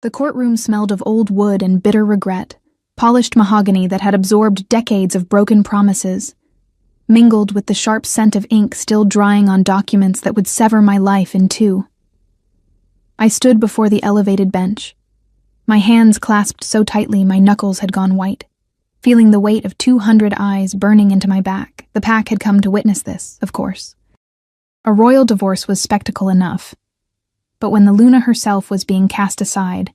The courtroom smelled of old wood and bitter regret, polished mahogany that had absorbed decades of broken promises, mingled with the sharp scent of ink still drying on documents that would sever my life in two. I stood before the elevated bench, my hands clasped so tightly my knuckles had gone white, feeling the weight of 200 eyes burning into my back. The pack had come to witness this, of course. A royal divorce was spectacle enough, but when the Luna herself was being cast aside,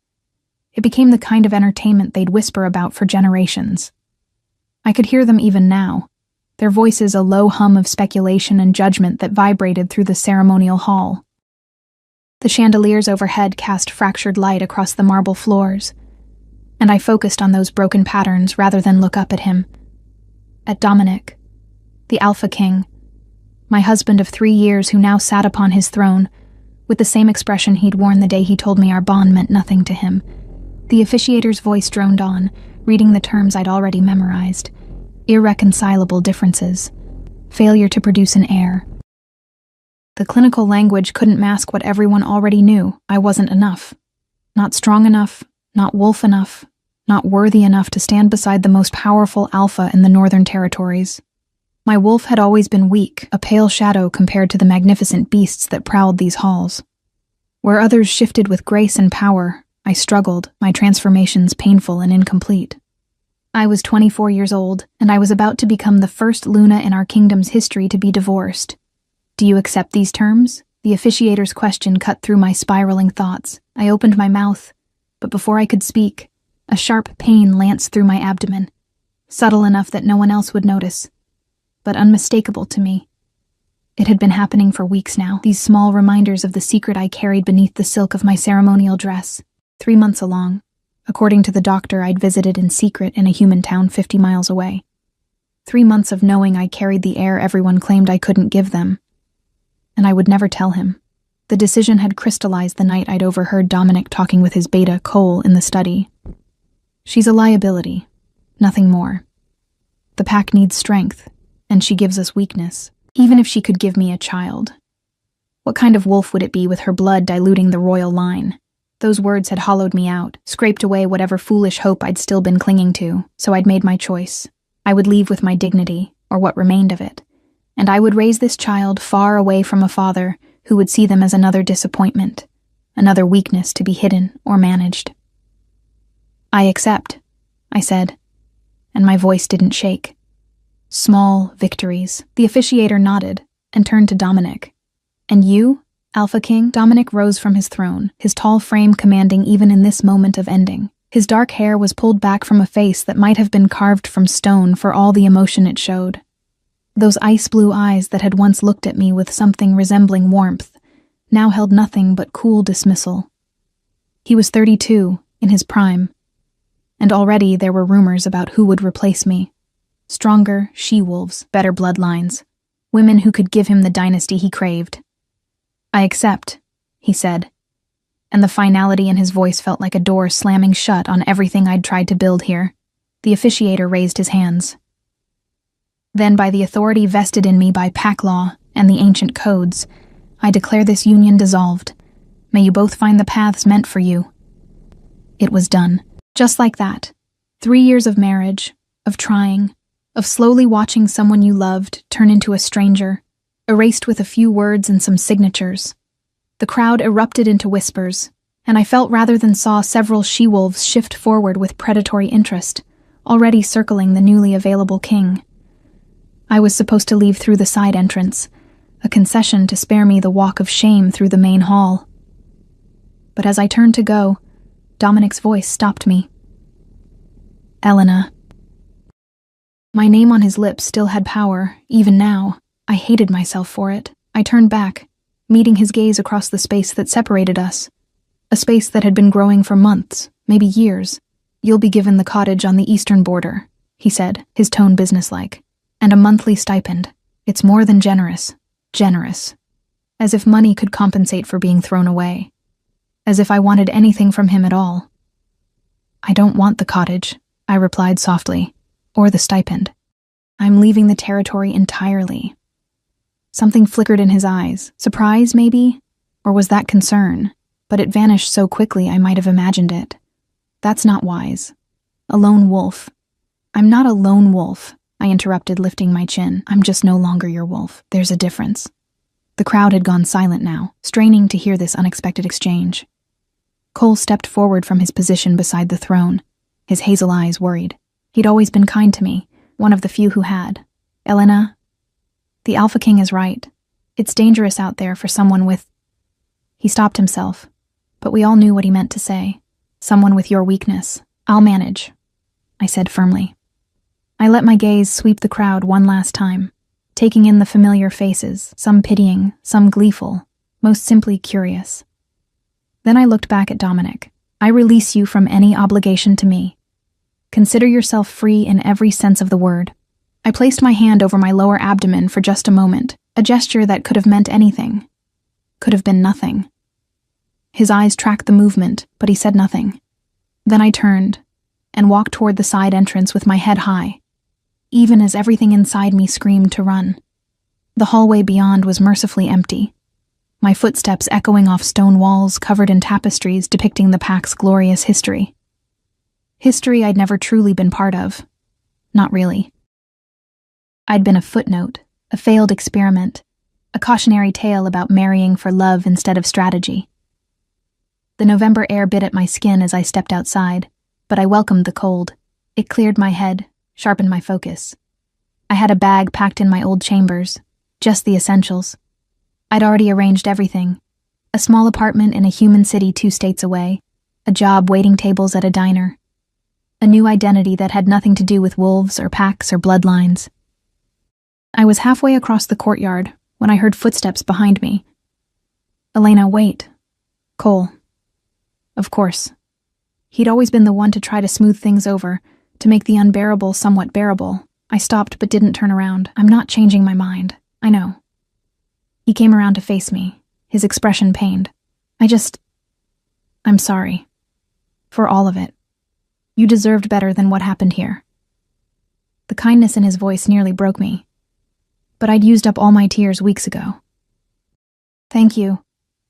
it became the kind of entertainment they'd whisper about for generations. I could hear them even now, their voices a low hum of speculation and judgment that vibrated through the ceremonial hall. The chandeliers overhead cast fractured light across the marble floors, and I focused on those broken patterns rather than look up at him. At Dominic, the Alpha King, my husband of 3 years who now sat upon his throne, with the same expression he'd worn the day he told me our bond meant nothing to him. The officiator's voice droned on, reading the terms I'd already memorized. Irreconcilable differences. Failure to produce an heir. The clinical language couldn't mask what everyone already knew. I wasn't enough. Not strong enough, not wolf enough, not worthy enough to stand beside the most powerful alpha in the Northern Territories. My wolf had always been weak, a pale shadow compared to the magnificent beasts that prowled these halls. Where others shifted with grace and power, I struggled, my transformations painful and incomplete. I was 24 years old, and I was about to become the first Luna in our kingdom's history to be divorced. Do you accept these terms? The officiator's question cut through my spiraling thoughts. I opened my mouth, but before I could speak, a sharp pain lanced through my abdomen, subtle enough that no one else would notice, but unmistakable to me. It had been happening for weeks now, these small reminders of the secret I carried beneath the silk of my ceremonial dress, 3 months along, according to the doctor I'd visited in secret in a human town 50 miles away. 3 months of knowing I carried the heir everyone claimed I couldn't give them. And I would never tell him. The decision had crystallized the night I'd overheard Dominic talking with his beta, Cole, in the study. She's a liability, nothing more. The pack needs strength, and she gives us weakness, even if she could give me a child. What kind of wolf would it be with her blood diluting the royal line? Those words had hollowed me out, scraped away whatever foolish hope I'd still been clinging to, so I'd made my choice. I would leave with my dignity, or what remained of it, and I would raise this child far away from a father who would see them as another disappointment, another weakness to be hidden or managed. I accept, I said, and my voice didn't shake. Small victories. The officiator nodded and turned to Dominic. And you, Alpha King? Dominic rose from his throne, his tall frame commanding even in this moment of ending. His dark hair was pulled back from a face that might have been carved from stone for all the emotion it showed. Those ice-blue eyes that had once looked at me with something resembling warmth now held nothing but cool dismissal. He was 32, in his prime, and already there were rumors about who would replace me. Stronger she-wolves, better bloodlines, women who could give him the dynasty he craved. I accept, he said, and the finality in his voice felt like a door slamming shut on everything I'd tried to build here. The officiator raised his hands. Then, by the authority vested in me by pack law and the ancient codes, I declare this union dissolved. May you both find the paths meant for you. It was done. Just like that. 3 years of marriage, of trying, of slowly watching someone you loved turn into a stranger, erased with a few words and some signatures. The crowd erupted into whispers, and I felt rather than saw several she-wolves shift forward with predatory interest, already circling the newly available king. I was supposed to leave through the side entrance, a concession to spare me the walk of shame through the main hall. But as I turned to go, Dominic's voice stopped me. Elena. My name on his lips still had power, even now. I hated myself for it. I turned back, meeting his gaze across the space that separated us. A space that had been growing for months, maybe years. You'll be given the cottage on the eastern border, he said, his tone businesslike. And a monthly stipend. It's more than generous. Generous. As if money could compensate for being thrown away. As if I wanted anything from him at all. I don't want the cottage, I replied softly, or the stipend. I'm leaving the territory entirely. Something flickered in his eyes. Surprise, maybe? Or was that concern? but it vanished so quickly I might have imagined it. That's not wise. A lone wolf. I'm not a lone wolf, I interrupted, lifting my chin. I'm just no longer your wolf. There's a difference. The crowd had gone silent now, straining to hear this unexpected exchange. Cole stepped forward from his position beside the throne, his hazel eyes worried. He'd always been kind to me, one of the few who had. Elena, the Alpha King is right. It's dangerous out there for someone with... He stopped himself, but we all knew what he meant to say. Someone with your weakness. I'll manage, I said firmly. I let my gaze sweep the crowd one last time, taking in the familiar faces, some pitying, some gleeful, most simply curious. Then I looked back at Dominic. I release you from any obligation to me. Consider yourself free in every sense of the word. I placed my hand over my lower abdomen for just a moment, a gesture that could have meant anything. Could have been nothing. His eyes tracked the movement, but he said nothing. Then I turned and walked toward the side entrance with my head high, even as everything inside me screamed to run. The hallway beyond was mercifully empty, my footsteps echoing off stone walls covered in tapestries depicting the pack's glorious history. History I'd never truly been part of. Not really. I'd been a footnote, a failed experiment, a cautionary tale about marrying for love instead of strategy. The November air bit at my skin as I stepped outside, but I welcomed the cold. It cleared my head, sharpened my focus. I had a bag packed in my old chambers, just the essentials. I'd already arranged everything. A small apartment in a human city 2 states away, a job waiting tables at a diner, a new identity that had nothing to do with wolves or packs or bloodlines. I was halfway across the courtyard when I heard footsteps behind me. Elena, wait. Cole. Of course. He'd always been the one to try to smooth things over, to make the unbearable somewhat bearable. I stopped but didn't turn around. I'm not changing my mind. I know. He came around to face me, his expression pained. I'm sorry. For all of it. You deserved better than what happened here. The kindness in his voice nearly broke me. But I'd used up all my tears weeks ago. Thank you,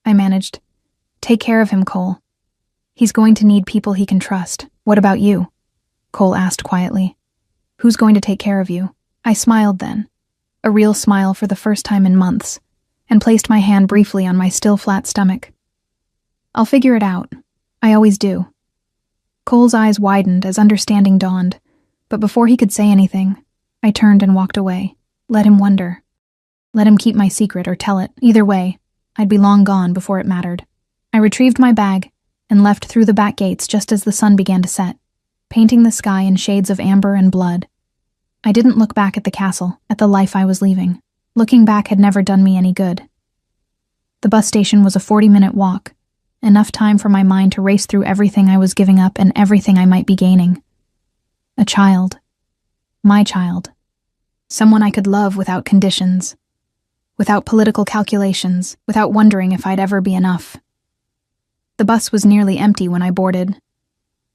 I managed. Take care of him, Cole. He's going to need people he can trust. What about you? Cole asked quietly. Who's going to take care of you? I smiled then, a real smile for the first time in months, and placed my hand briefly on my still flat stomach. I'll figure it out. I always do. Cole's eyes widened as understanding dawned, but before he could say anything, I turned and walked away. Let him wonder. Let him keep my secret or tell it. Either way, I'd be long gone before it mattered. I retrieved my bag and left through the back gates just as the sun began to set, painting the sky in shades of amber and blood. I didn't look back at the castle, at the life I was leaving. Looking back had never done me any good. The bus station was a 40-minute walk, enough time for my mind to race through everything I was giving up and everything I might be gaining. A child. My child. Someone I could love without conditions, without political calculations, without wondering if I'd ever be enough. The bus was nearly empty when I boarded.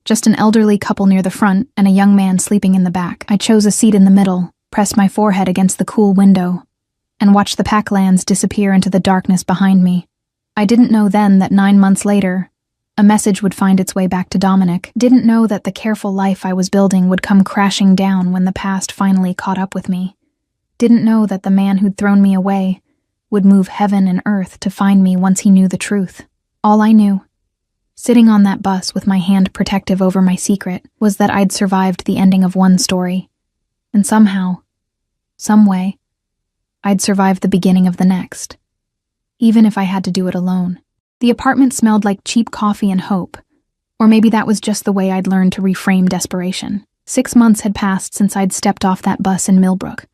Just an elderly couple near the front and a young man sleeping in the back. I chose a seat in the middle, pressed my forehead against the cool window, and watched the packlands disappear into the darkness behind me. I didn't know then that 9 months later, a message would find its way back to Dominic. Didn't know that the careful life I was building would come crashing down when the past finally caught up with me. Didn't know that the man who'd thrown me away would move heaven and earth to find me once he knew the truth. All I knew, sitting on that bus with my hand protective over my secret, was that I'd survived the ending of one story, and somehow, some way, I'd survived the beginning of the next, even if I had to do it alone. The apartment smelled like cheap coffee and hope, or maybe that was just the way I'd learned to reframe desperation. 6 months had passed since I'd stepped off that bus in Millbrook,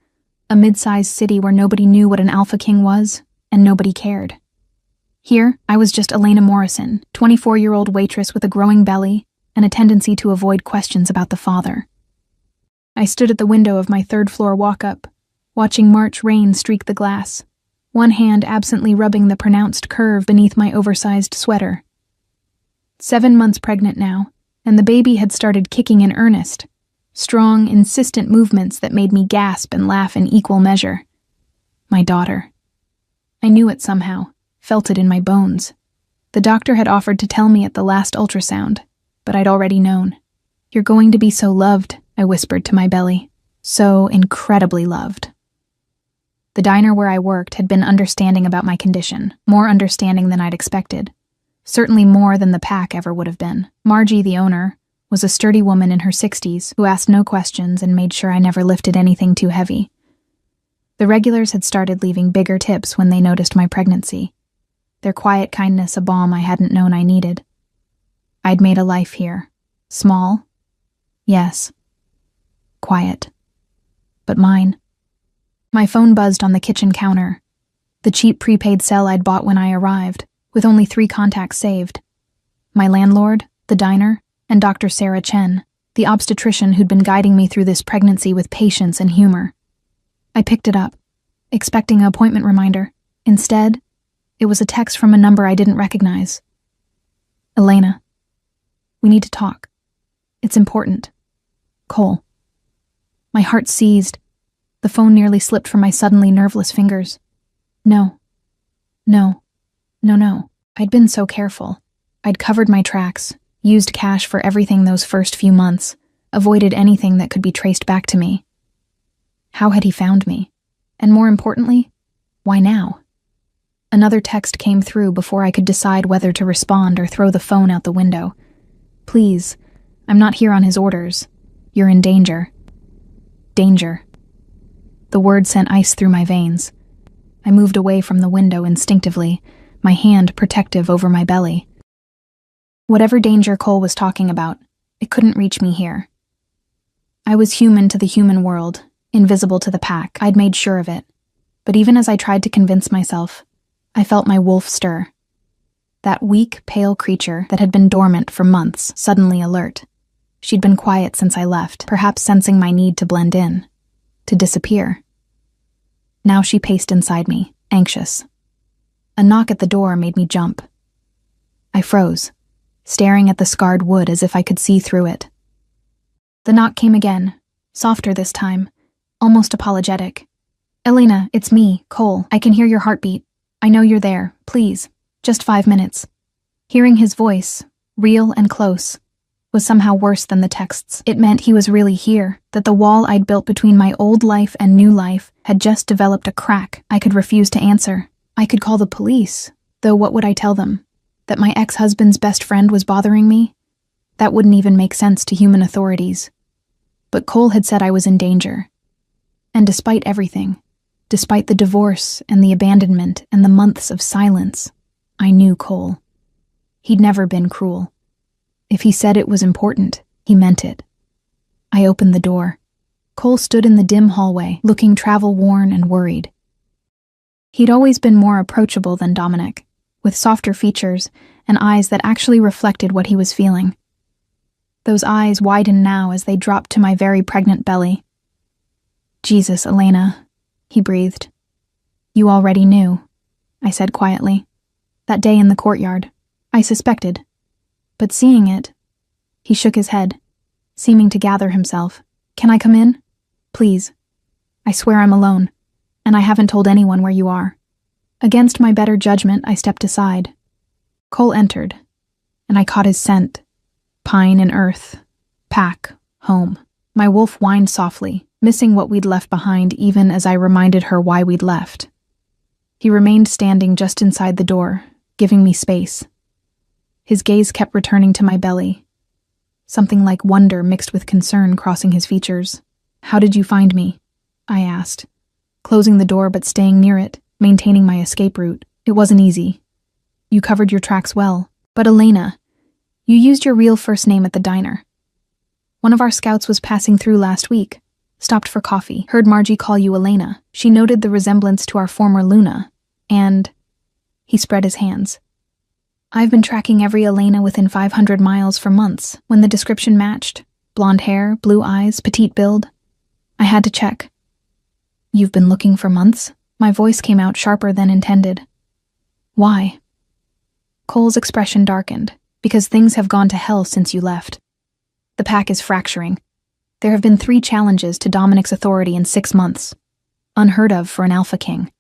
a mid-sized city where nobody knew what an Alpha King was, and nobody cared. Here, I was just Elena Morrison, 24-year-old waitress with a growing belly and a tendency to avoid questions about the father. I stood at the window of my third-floor walk-up, watching March rain streak the glass, one hand absently rubbing the pronounced curve beneath my oversized sweater. 7 months pregnant now, and the baby had started kicking in earnest, strong, insistent movements that made me gasp and laugh in equal measure. My daughter. I knew it somehow, felt it in my bones. The doctor had offered to tell me at the last ultrasound, but I'd already known. "You're going to be so loved," I whispered to my belly. "So incredibly loved." The diner where I worked had been understanding about my condition, more understanding than I'd expected. Certainly more than the pack ever would have been. Margie, the owner, was a sturdy woman in her 60s who asked no questions and made sure I never lifted anything too heavy. The regulars had started leaving bigger tips when they noticed my pregnancy. Their quiet kindness a balm I hadn't known I needed. I'd made a life here. Small? Yes. Quiet. But mine. My phone buzzed on the kitchen counter. The cheap prepaid cell I'd bought when I arrived, with only 3 contacts saved. My landlord, the diner, and Dr. Sarah Chen, the obstetrician who'd been guiding me through this pregnancy with patience and humor. I picked it up, expecting an appointment reminder. Instead, it was a text from a number I didn't recognize. "Elena, we need to talk. It's important. Cole." My heart seized. The phone nearly slipped from my suddenly nerveless fingers. No. I'd been so careful. I'd covered my tracks, used cash for everything those first few months, avoided anything that could be traced back to me. How had he found me? And more importantly, why now? Another text came through before I could decide whether to respond or throw the phone out the window. "Please, I'm not here on his orders. You're in danger." Danger. The word sent ice through my veins. I moved away from the window instinctively, my hand protective over my belly. Whatever danger Cole was talking about, it couldn't reach me here. I was human to the human world, invisible to the pack. I'd made sure of it. But even as I tried to convince myself, I felt my wolf stir. That weak, pale creature that had been dormant for months, suddenly alert. She'd been quiet since I left, perhaps sensing my need to blend in, to disappear. Now she paced inside me, anxious. A knock at the door made me jump. I froze, staring at the scarred wood as if I could see through it. The knock came again, softer this time, almost apologetic. "Elena, it's me, Cole. I can hear your heartbeat. I know you're there. Please, just 5 minutes." Hearing his voice, real and close, was somehow worse than the texts. It meant he was really here, that the wall I'd built between my old life and new life had just developed a crack I could refuse to answer. I could call the police, though what would I tell them? That my ex-husband's best friend was bothering me? That wouldn't even make sense to human authorities. But Cole had said I was in danger. And despite everything, despite the divorce and the abandonment and the months of silence, I knew Cole. He'd never been cruel. If he said it was important, he meant it. I opened the door. Cole stood in the dim hallway, looking travel-worn and worried. He'd always been more approachable than Dominic, with softer features and eyes that actually reflected what he was feeling. Those eyes widened now as they dropped to my very pregnant belly. "Jesus, Elena," he breathed. "You already knew," I said quietly. "That day in the courtyard. I suspected. But seeing it..." He shook his head, seeming to gather himself. "Can I come in? Please. I swear I'm alone, and I haven't told anyone where you are." Against my better judgment, I stepped aside. Cole entered, and I caught his scent. Pine and earth. Pack. Home. My wolf whined softly, missing what we'd left behind even as I reminded her why we'd left. He remained standing just inside the door, giving me space. His gaze kept returning to my belly, something like wonder mixed with concern crossing his features. "How did you find me?" I asked, closing the door but staying near it, maintaining my escape route. "It wasn't easy. You covered your tracks well. But Elena, you used your real first name at the diner. One of our scouts was passing through last week, stopped for coffee, heard Margie call you Elena. She noted the resemblance to our former Luna, and..." He spread his hands. "I've been tracking every Elena within 500 miles for months, when the description matched. Blonde hair, blue eyes, petite build. I had to check." "You've been looking for months?" My voice came out sharper than intended. "Why?" Cole's expression darkened. "Because things have gone to hell since you left. The pack is fracturing. There have been 3 challenges to Dominic's authority in 6 months. Unheard of for an alpha king.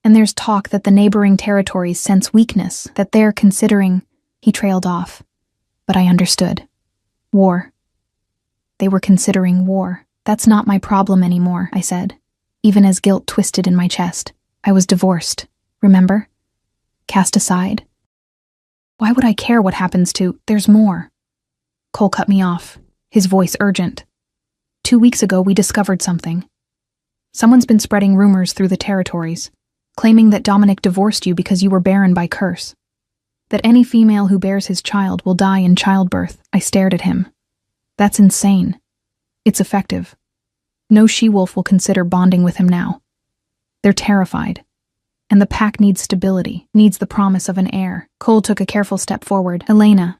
And there's talk that the neighboring territories sense weakness, that they're considering—" He trailed off. But I understood. War. They were considering war. "That's not my problem anymore," I said, even as guilt twisted in my chest. I was divorced, remember? Cast aside. Why would I care what happens to— There's more. Cole cut me off, his voice urgent. 2 weeks ago, we discovered something. Someone's been spreading rumors through the territories, claiming that Dominic divorced you because you were barren by curse. That any female who bears his child will die in childbirth. I stared at him. That's insane. It's effective. No she-wolf will consider bonding with him now. They're terrified. And the pack needs stability, needs the promise of an heir. Cole took a careful step forward. Elena,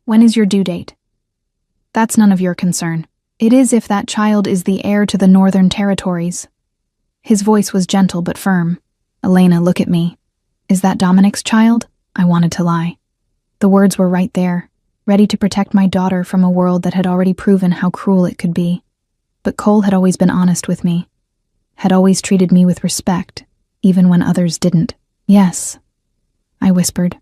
when is your due date? That's none of your concern. It is if that child is the heir to the Northern Territories. His voice was gentle but firm. Elena, look at me. Is that Dominic's child? I wanted to lie. The words were right there, ready to protect my daughter from a world that had already proven how cruel it could be. But Cole had always been honest with me, had always treated me with respect, even when others didn't. Yes, I whispered.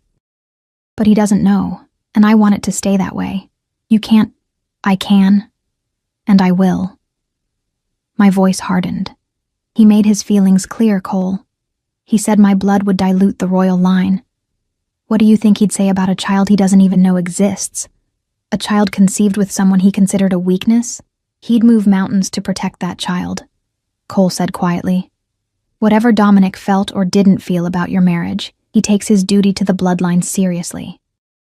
But he doesn't know, and I want it to stay that way. You can't— I can, and I will. My voice hardened. He made his feelings clear, Cole. He said my blood would dilute the royal line. What do you think he'd say about a child he doesn't even know exists? A child conceived with someone he considered a weakness? He'd move mountains to protect that child, Cole said quietly. Whatever Dominic felt or didn't feel about your marriage, he takes his duty to the bloodline seriously.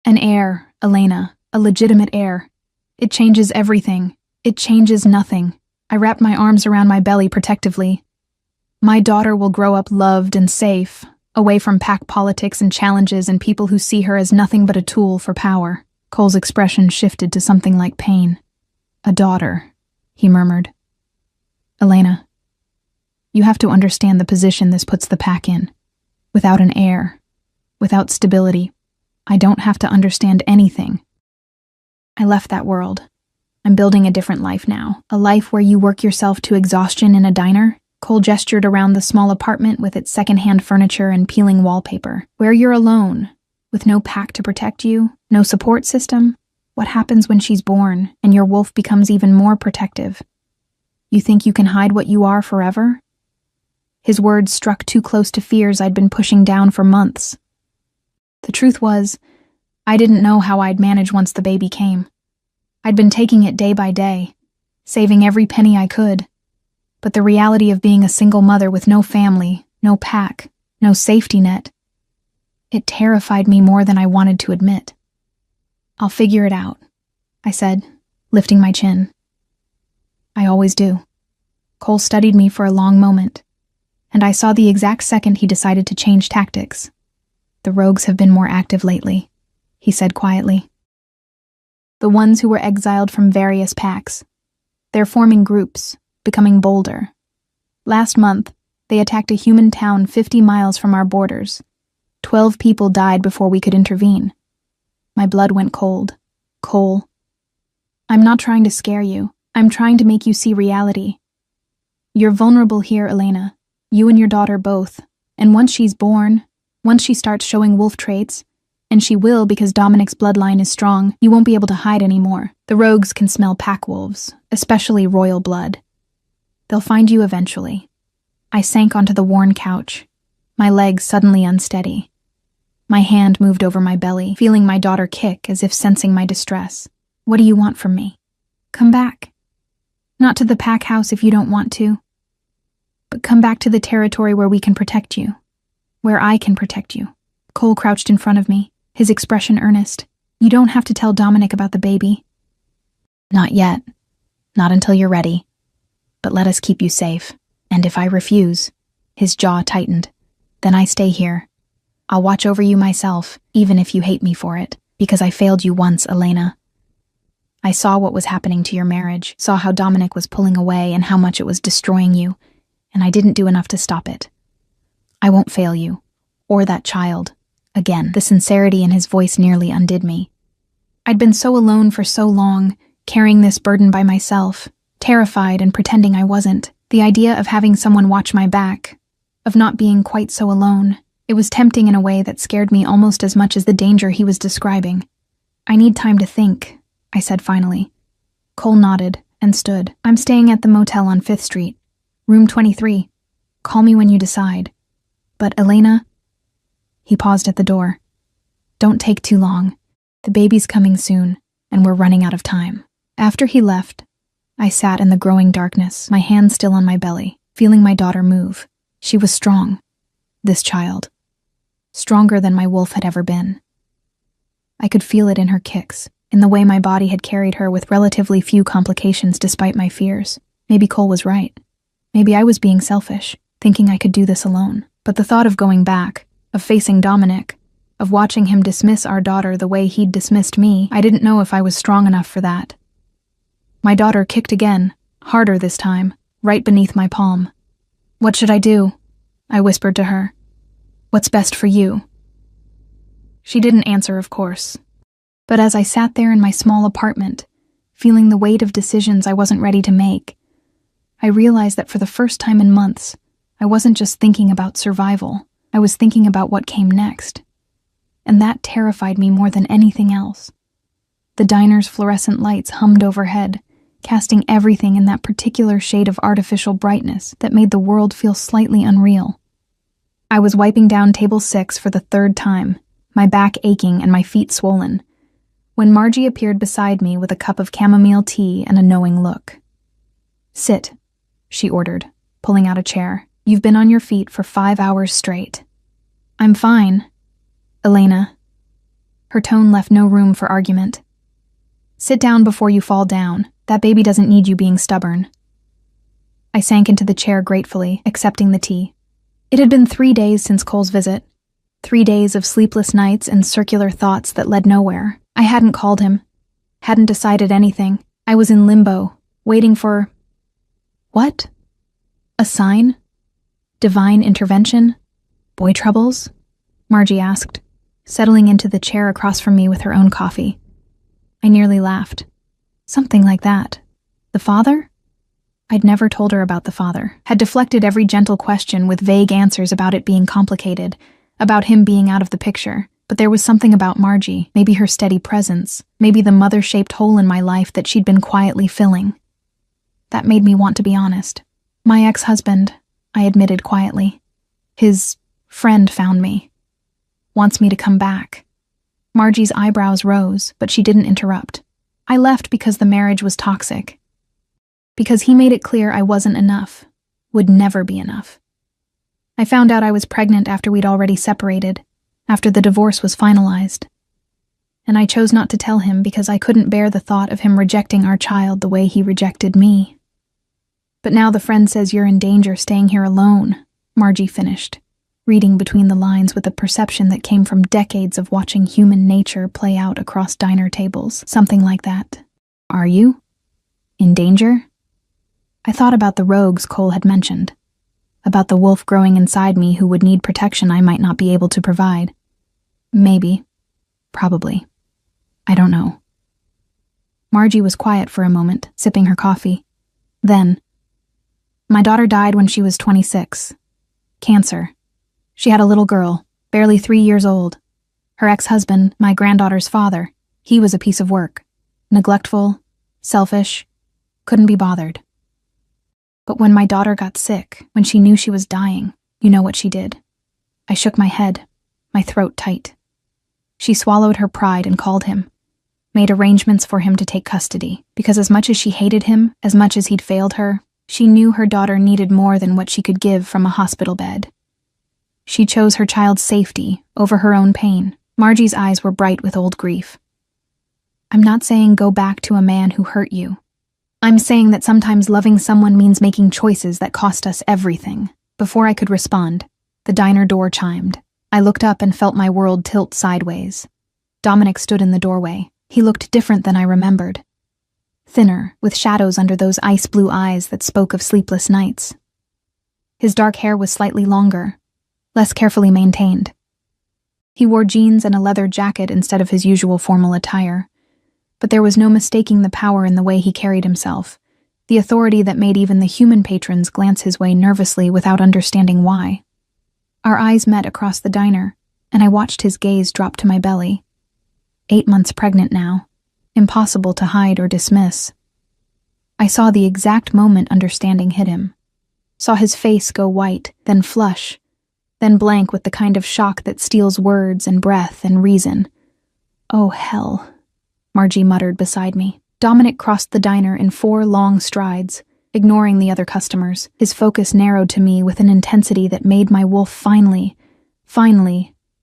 An heir, Elena, a legitimate heir. It changes everything. It changes nothing. I wrapped my arms around my belly protectively. My daughter will grow up loved and safe, away from pack politics and challenges and people who see her as nothing but a tool for power. Cole's expression shifted to something like pain. A daughter, he murmured. Elena, you have to understand the position this puts the pack in. Without an heir, without stability, I don't have to understand anything. I left that world. I'm building a different life now. A life where you work yourself to exhaustion in a diner. Cole gestured around the small apartment with its secondhand furniture and peeling wallpaper. Where you're alone, with no pack to protect you, no support system. What happens when she's born and your wolf becomes even more protective? You think you can hide what you are forever? His words struck too close to fears I'd been pushing down for months. The truth was, I didn't know how I'd manage once the baby came. I'd been taking it day by day, saving every penny I could. But the reality of being a single mother with no family, no pack, no safety net, it terrified me more than I wanted to admit. I'll figure it out, I said, lifting my chin. I always do. Cole studied me for a long moment, and I saw the exact second he decided to change tactics. The rogues have been more active lately, he said quietly. The ones who were exiled from various packs. They're forming groups, becoming bolder. Last month, they attacked a human town 50 miles from our borders. 12 people died before we could intervene. My blood went cold. Cole. I'm not trying to scare you. I'm trying to make you see reality. You're vulnerable here, Elena. You and your daughter both. And once she's born, once she starts showing wolf traits, and she will because Dominic's bloodline is strong, you won't be able to hide anymore. The rogues can smell pack wolves, especially royal blood. They'll find you eventually. I sank onto the worn couch, my legs suddenly unsteady. My hand moved over my belly, feeling my daughter kick as if sensing my distress. What do you want from me? Come back. Not to the pack house if you don't want to, but come back to the territory where we can protect you, where I can protect you. Cole crouched in front of me, his expression earnest. You don't have to tell Dominic about the baby. Not yet. Not until you're ready. But let us keep you safe. And if I refuse, his jaw tightened, then I stay here. I'll watch over you myself, even if you hate me for it, because I failed you once, Elena. I saw what was happening to your marriage, saw how Dominic was pulling away and how much it was destroying you, and I didn't do enough to stop it. I won't fail you, or that child. Again, the sincerity in his voice nearly undid me. I'd been so alone for so long, carrying this burden by myself, terrified and pretending I wasn't. The idea of having someone watch my back, of not being quite so alone. It was tempting in a way that scared me almost as much as the danger he was describing. "I need time to think," I said finally. Cole nodded and stood. "I'm staying at the motel on 5th Street, room 23. Call me when you decide. But Elena..." He paused at the door. "Don't take too long. The baby's coming soon, and we're running out of time." After he left, I sat in the growing darkness, my hand still on my belly, feeling my daughter move. She was strong, this child. Stronger than my wolf had ever been. I could feel it in her kicks, in the way my body had carried her with relatively few complications despite my fears. Maybe Cole was right. Maybe I was being selfish, thinking I could do this alone. But the thought of going back, of facing Dominic, of watching him dismiss our daughter the way he'd dismissed me, I didn't know if I was strong enough for that. My daughter kicked again, harder this time, right beneath my palm. "What should I do?" I whispered to her. "What's best for you?" She didn't answer, of course. But as I sat there in my small apartment, feeling the weight of decisions I wasn't ready to make, I realized that for the first time in months, I wasn't just thinking about survival, I was thinking about what came next. And that terrified me more than anything else. The diner's fluorescent lights hummed overhead, casting everything in that particular shade of artificial brightness that made the world feel slightly unreal. I was wiping down table 6 for the 3rd time, my back aching and my feet swollen, when Margie appeared beside me with a cup of chamomile tea and a knowing look. "Sit," she ordered, pulling out a chair. "You've been on your feet for 5 hours straight." "I'm fine, Elena." Her tone left no room for argument. "Sit down before you fall down. That baby doesn't need you being stubborn." I sank into the chair gratefully, accepting the tea. It had been 3 days since Cole's visit. 3 days of sleepless nights and circular thoughts that led nowhere. I hadn't called him. Hadn't decided anything. I was in limbo, waiting for... What? A sign? Divine intervention? Boy troubles? Margie asked, settling into the chair across from me with her own coffee. I nearly laughed. Something like that. The father? I'd never told her about the father, had deflected every gentle question with vague answers about it being complicated, about him being out of the picture. But there was something about Margie, maybe her steady presence, maybe the mother-shaped hole in my life that she'd been quietly filling. That made me want to be honest. "My ex-husband," I admitted quietly. "His friend found me. Wants me to come back." Margie's eyebrows rose, but she didn't interrupt. "I left because the marriage was toxic. Because he made it clear I wasn't enough, would never be enough. I found out I was pregnant after we'd already separated, after the divorce was finalized. And I chose not to tell him because I couldn't bear the thought of him rejecting our child the way he rejected me. But now the friend says you're in danger staying here alone," Margie finished, reading between the lines with a perception that came from decades of watching human nature play out across diner tables. Something like that. "Are you? In danger?" I thought about the rogues Cole had mentioned, about the wolf growing inside me who would need protection I might not be able to provide. Maybe. Probably. I don't know. Margie was quiet for a moment, sipping her coffee. Then, "My daughter died when she was 26. Cancer. She had a little girl, barely 3 years old. Her ex-husband, my granddaughter's father, he was a piece of work. Neglectful, selfish, couldn't be bothered. But when my daughter got sick, when she knew she was dying, you know what she did. I shook my head, my throat tight. She swallowed her pride and called him, made arrangements for him to take custody, because as much as she hated him, as much as he'd failed her, she knew her daughter needed more than what she could give from a hospital bed. She chose her child's safety over her own pain." Margie's eyes were bright with old grief. "I'm not saying go back to a man who hurt you. I'm saying that sometimes loving someone means making choices that cost us everything." Before I could respond, the diner door chimed. I looked up and felt my world tilt sideways. Dominic stood in the doorway. He looked different than I remembered. Thinner, with shadows under those ice-blue eyes that spoke of sleepless nights. His dark hair was slightly longer, less carefully maintained. He wore jeans and a leather jacket instead of his usual formal attire, but there was no mistaking the power in the way he carried himself, the authority that made even the human patrons glance his way nervously without understanding why. Our eyes met across the diner, and I watched his gaze drop to my belly. 8 months pregnant now. Impossible to hide or dismiss. I saw the exact moment understanding hit him. Saw his face go white, then flush, then blank with the kind of shock that steals words and breath and reason. "Oh, hell," Margie muttered beside me. Dominic crossed the diner in 4 long strides, ignoring the other customers. His focus narrowed to me with an intensity that made my wolf finally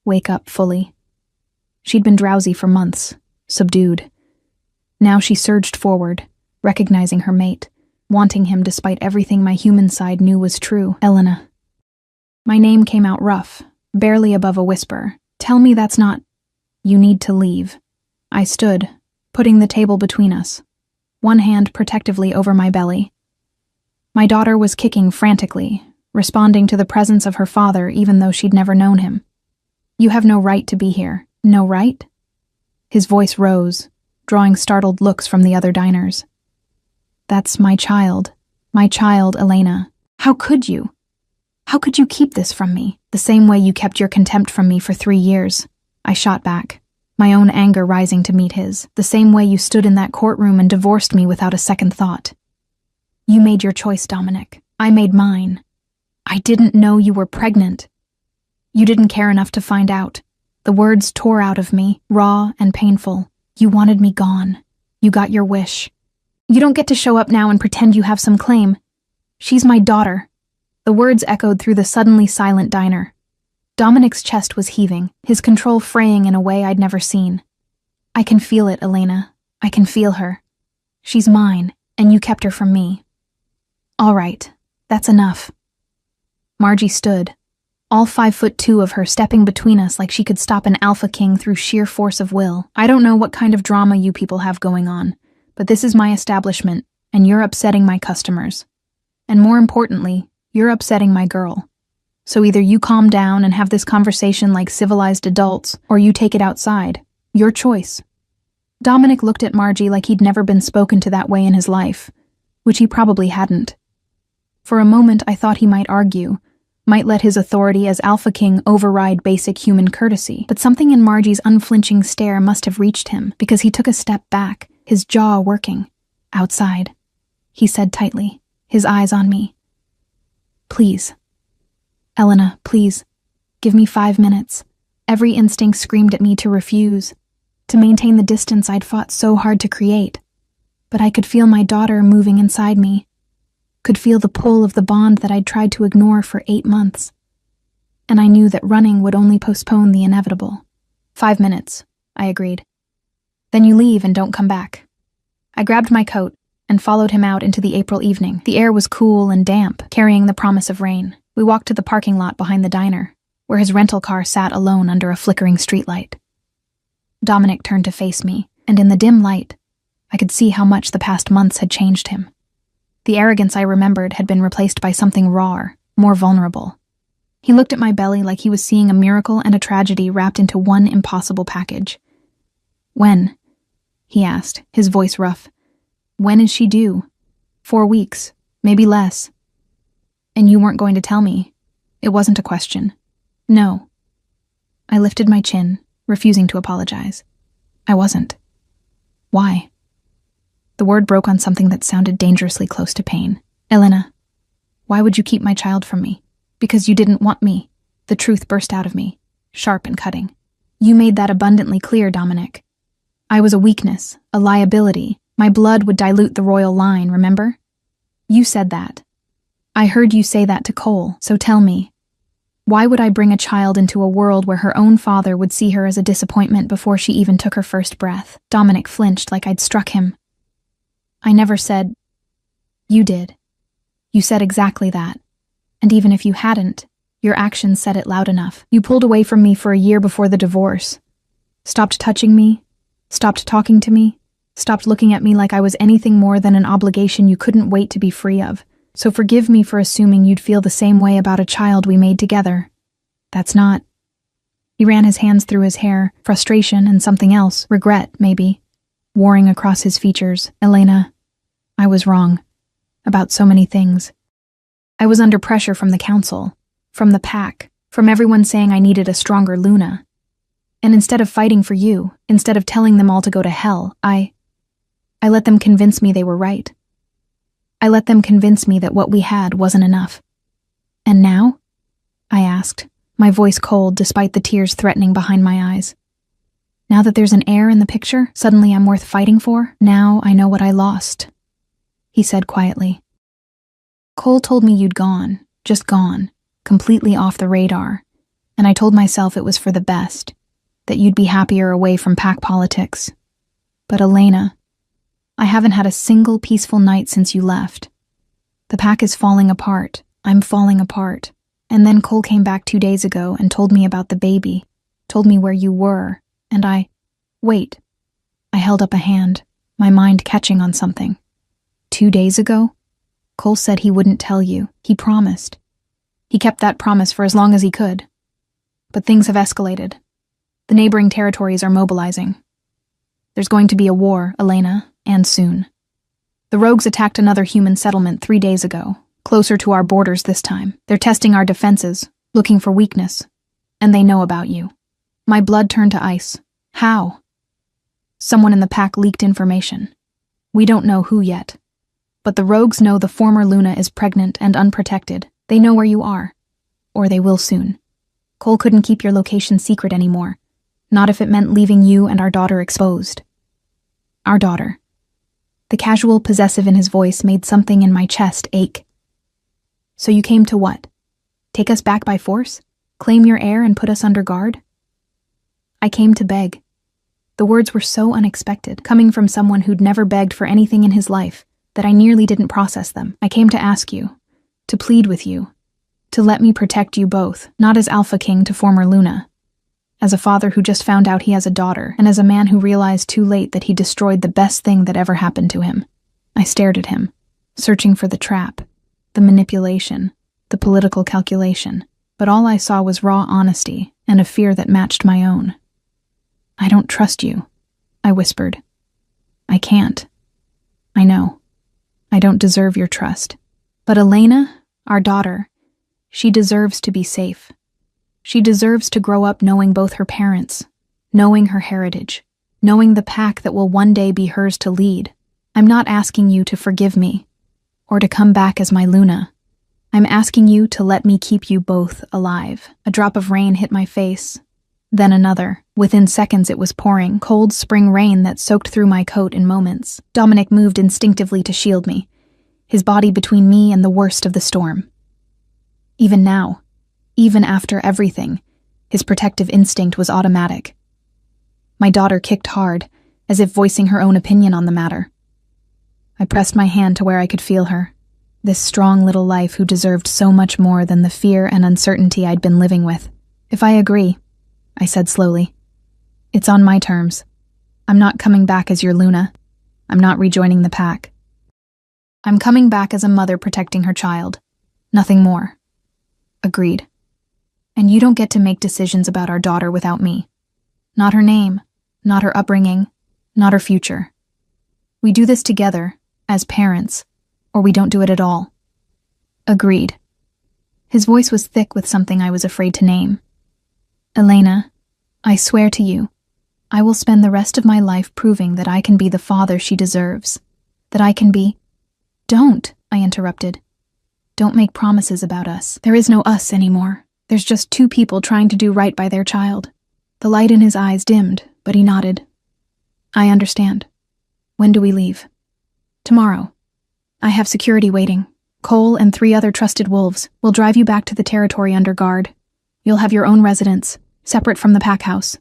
wake up fully. She'd been drowsy for months, subdued. Now she surged forward, recognizing her mate, wanting him despite everything my human side knew was true. "Elena." My name came out rough, barely above a whisper. "Tell me that's not—" "You need to leave." I stood, putting the table between us, one hand protectively over my belly. My daughter was kicking frantically, responding to the presence of her father even though she'd never known him. "You have no right to be here." "No right?" His voice rose, drawing startled looks from the other diners. "That's my child, Elena. How could you? How could you keep this from me, the same way you kept your contempt from me for 3 years? I shot back, my own anger rising to meet his, the same way you stood in that courtroom and divorced me without a second thought. You made your choice, Dominic. I made mine. I didn't know you were pregnant. You didn't care enough to find out. The words tore out of me, raw and painful. You wanted me gone. You got your wish. You don't get to show up now and pretend you have some claim. She's my daughter." The words echoed through the suddenly silent diner. Dominic's chest was heaving, his control fraying in a way I'd never seen. "I can feel it, Elena. I can feel her. She's mine, and you kept her from me." "All right, that's enough." Margie stood, all 5'2" of her stepping between us like she could stop an alpha king through sheer force of will. "I don't know what kind of drama you people have going on, but this is my establishment, and you're upsetting my customers. And more importantly, you're upsetting my girl. So either you calm down and have this conversation like civilized adults, or you take it outside. Your choice." Dominic looked at Margie like he'd never been spoken to that way in his life, which he probably hadn't. For a moment I thought he might argue, might let his authority as Alpha King override basic human courtesy, but something in Margie's unflinching stare must have reached him, because he took a step back, his jaw working. "Outside," he said tightly, his eyes on me. "Please. Elena, please. Give me 5 minutes." Every instinct screamed at me to refuse, to maintain the distance I'd fought so hard to create. But I could feel my daughter moving inside me, could feel the pull of the bond that I'd tried to ignore for 8 months. And I knew that running would only postpone the inevitable. 5 minutes, I agreed. "Then you leave and don't come back." I grabbed my coat and followed him out into the April evening. The air was cool and damp, carrying the promise of rain. We walked to the parking lot behind the diner, where his rental car sat alone under a flickering streetlight. Dominic turned to face me, and in the dim light, I could see how much the past months had changed him. The arrogance I remembered had been replaced by something rawer, more vulnerable. He looked at my belly like he was seeing a miracle and a tragedy wrapped into one impossible package. "When?" he asked, his voice rough. "When is she due?" 4 weeks, maybe less." "And you weren't going to tell me?" It wasn't a question. "No." I lifted my chin, refusing to apologize. "I wasn't." "Why?" The word broke on something that sounded dangerously close to pain. "Elena, why would you keep my child from me?" "Because you didn't want me." The truth burst out of me, sharp and cutting. "You made that abundantly clear, Dominic. I was a weakness, a liability. My blood would dilute the royal line, remember? You said that. I heard you say that to Cole, so tell me, why would I bring a child into a world where her own father would see her as a disappointment before she even took her first breath?" Dominic flinched like I'd struck him. "I never said—" "You did. You said exactly that. And even if you hadn't, your actions said it loud enough. You pulled away from me for a year before the divorce. Stopped touching me, stopped talking to me, stopped looking at me like I was anything more than an obligation you couldn't wait to be free of. So forgive me for assuming you'd feel the same way about a child we made together. That's not—" He ran his hands through his hair, frustration and something else, regret, maybe, warring across his features. "Elena, I was wrong. About so many things. I was under pressure from the council, from the pack, From everyone saying I needed a stronger Luna. And instead of fighting for you, instead of telling them all to go to hell, I let them convince me they were right. I let them convince me that what we had wasn't enough. And now? I asked, my voice cold despite the tears threatening behind my eyes. Now that there's an heir in the picture, suddenly I'm worth fighting for? Now I know what I lost, he said quietly. Cole told me you'd gone, just gone, completely off the radar, and I told myself it was for the best, that you'd be happier away from pack politics. But Elena, I haven't had a single peaceful night since you left. The pack is falling apart. I'm falling apart. And then Cole came back 2 days ago and told me about the baby, told me where you were, and wait. I held up a hand, my mind catching on something. 2 days ago? Cole said he wouldn't tell you. He promised. He kept that promise for as long as he could. But things have escalated. The neighboring territories are mobilizing. There's going to be a war, Elena, and soon. The rogues attacked another human settlement 3 days ago, closer to our borders this time. They're testing our defenses, looking for weakness. And they know about you. My blood turned to ice. How? Someone in the pack leaked information. We don't know who yet. But the rogues know the former Luna is pregnant and unprotected. They know where you are. Or they will soon. Cole couldn't keep your location secret anymore. Not if it meant leaving you and our daughter exposed. Our daughter. The casual possessive in his voice made something in my chest ache. So you came to what? Take us back by force? Claim your heir and put us under guard? I came to beg. The words were so unexpected, coming from someone who'd never begged for anything in his life, that I nearly didn't process them. I came to ask you, to plead with you, to let me protect you both, not as Alpha King to former Luna, as a father who just found out he has a daughter, and as a man who realized too late that he destroyed the best thing that ever happened to him. I stared at him, searching for the trap, the manipulation, the political calculation, but all I saw was raw honesty and a fear that matched my own. I don't trust you, I whispered. I can't. I know. I don't deserve your trust. But Elena, our daughter, she deserves to be safe. She deserves to grow up knowing both her parents, knowing her heritage, knowing the pack that will one day be hers to lead. I'm not asking you to forgive me, or to come back as my Luna. I'm asking you to let me keep you both alive. A drop of rain hit my face, then another. Within seconds it was pouring, cold spring rain that soaked through my coat in moments. Dominic moved instinctively to shield me, his body between me and the worst of the storm. Even now, even after everything, his protective instinct was automatic. My daughter kicked hard, as if voicing her own opinion on the matter. I pressed my hand to where I could feel her, this strong little life who deserved so much more than the fear and uncertainty I'd been living with. If I agree, I said slowly, it's on my terms. I'm not coming back as your Luna. I'm not rejoining the pack. I'm coming back as a mother protecting her child. Nothing more. Agreed. And you don't get to make decisions about our daughter without me. Not her name, not her upbringing, not her future. We do this together, as parents, or we don't do it at all. Agreed. His voice was thick with something I was afraid to name. Elena, I swear to you, I will spend the rest of my life proving that I can be the father she deserves. That I can be— Don't, I interrupted. Don't make promises about us. There is no us anymore. There's just two people trying to do right by their child. The light in his eyes dimmed, but he nodded. I understand. When do we leave? Tomorrow. I have security waiting. Cole and 3 other trusted wolves will drive you back to the territory under guard. You'll have your own residence, separate from the pack house.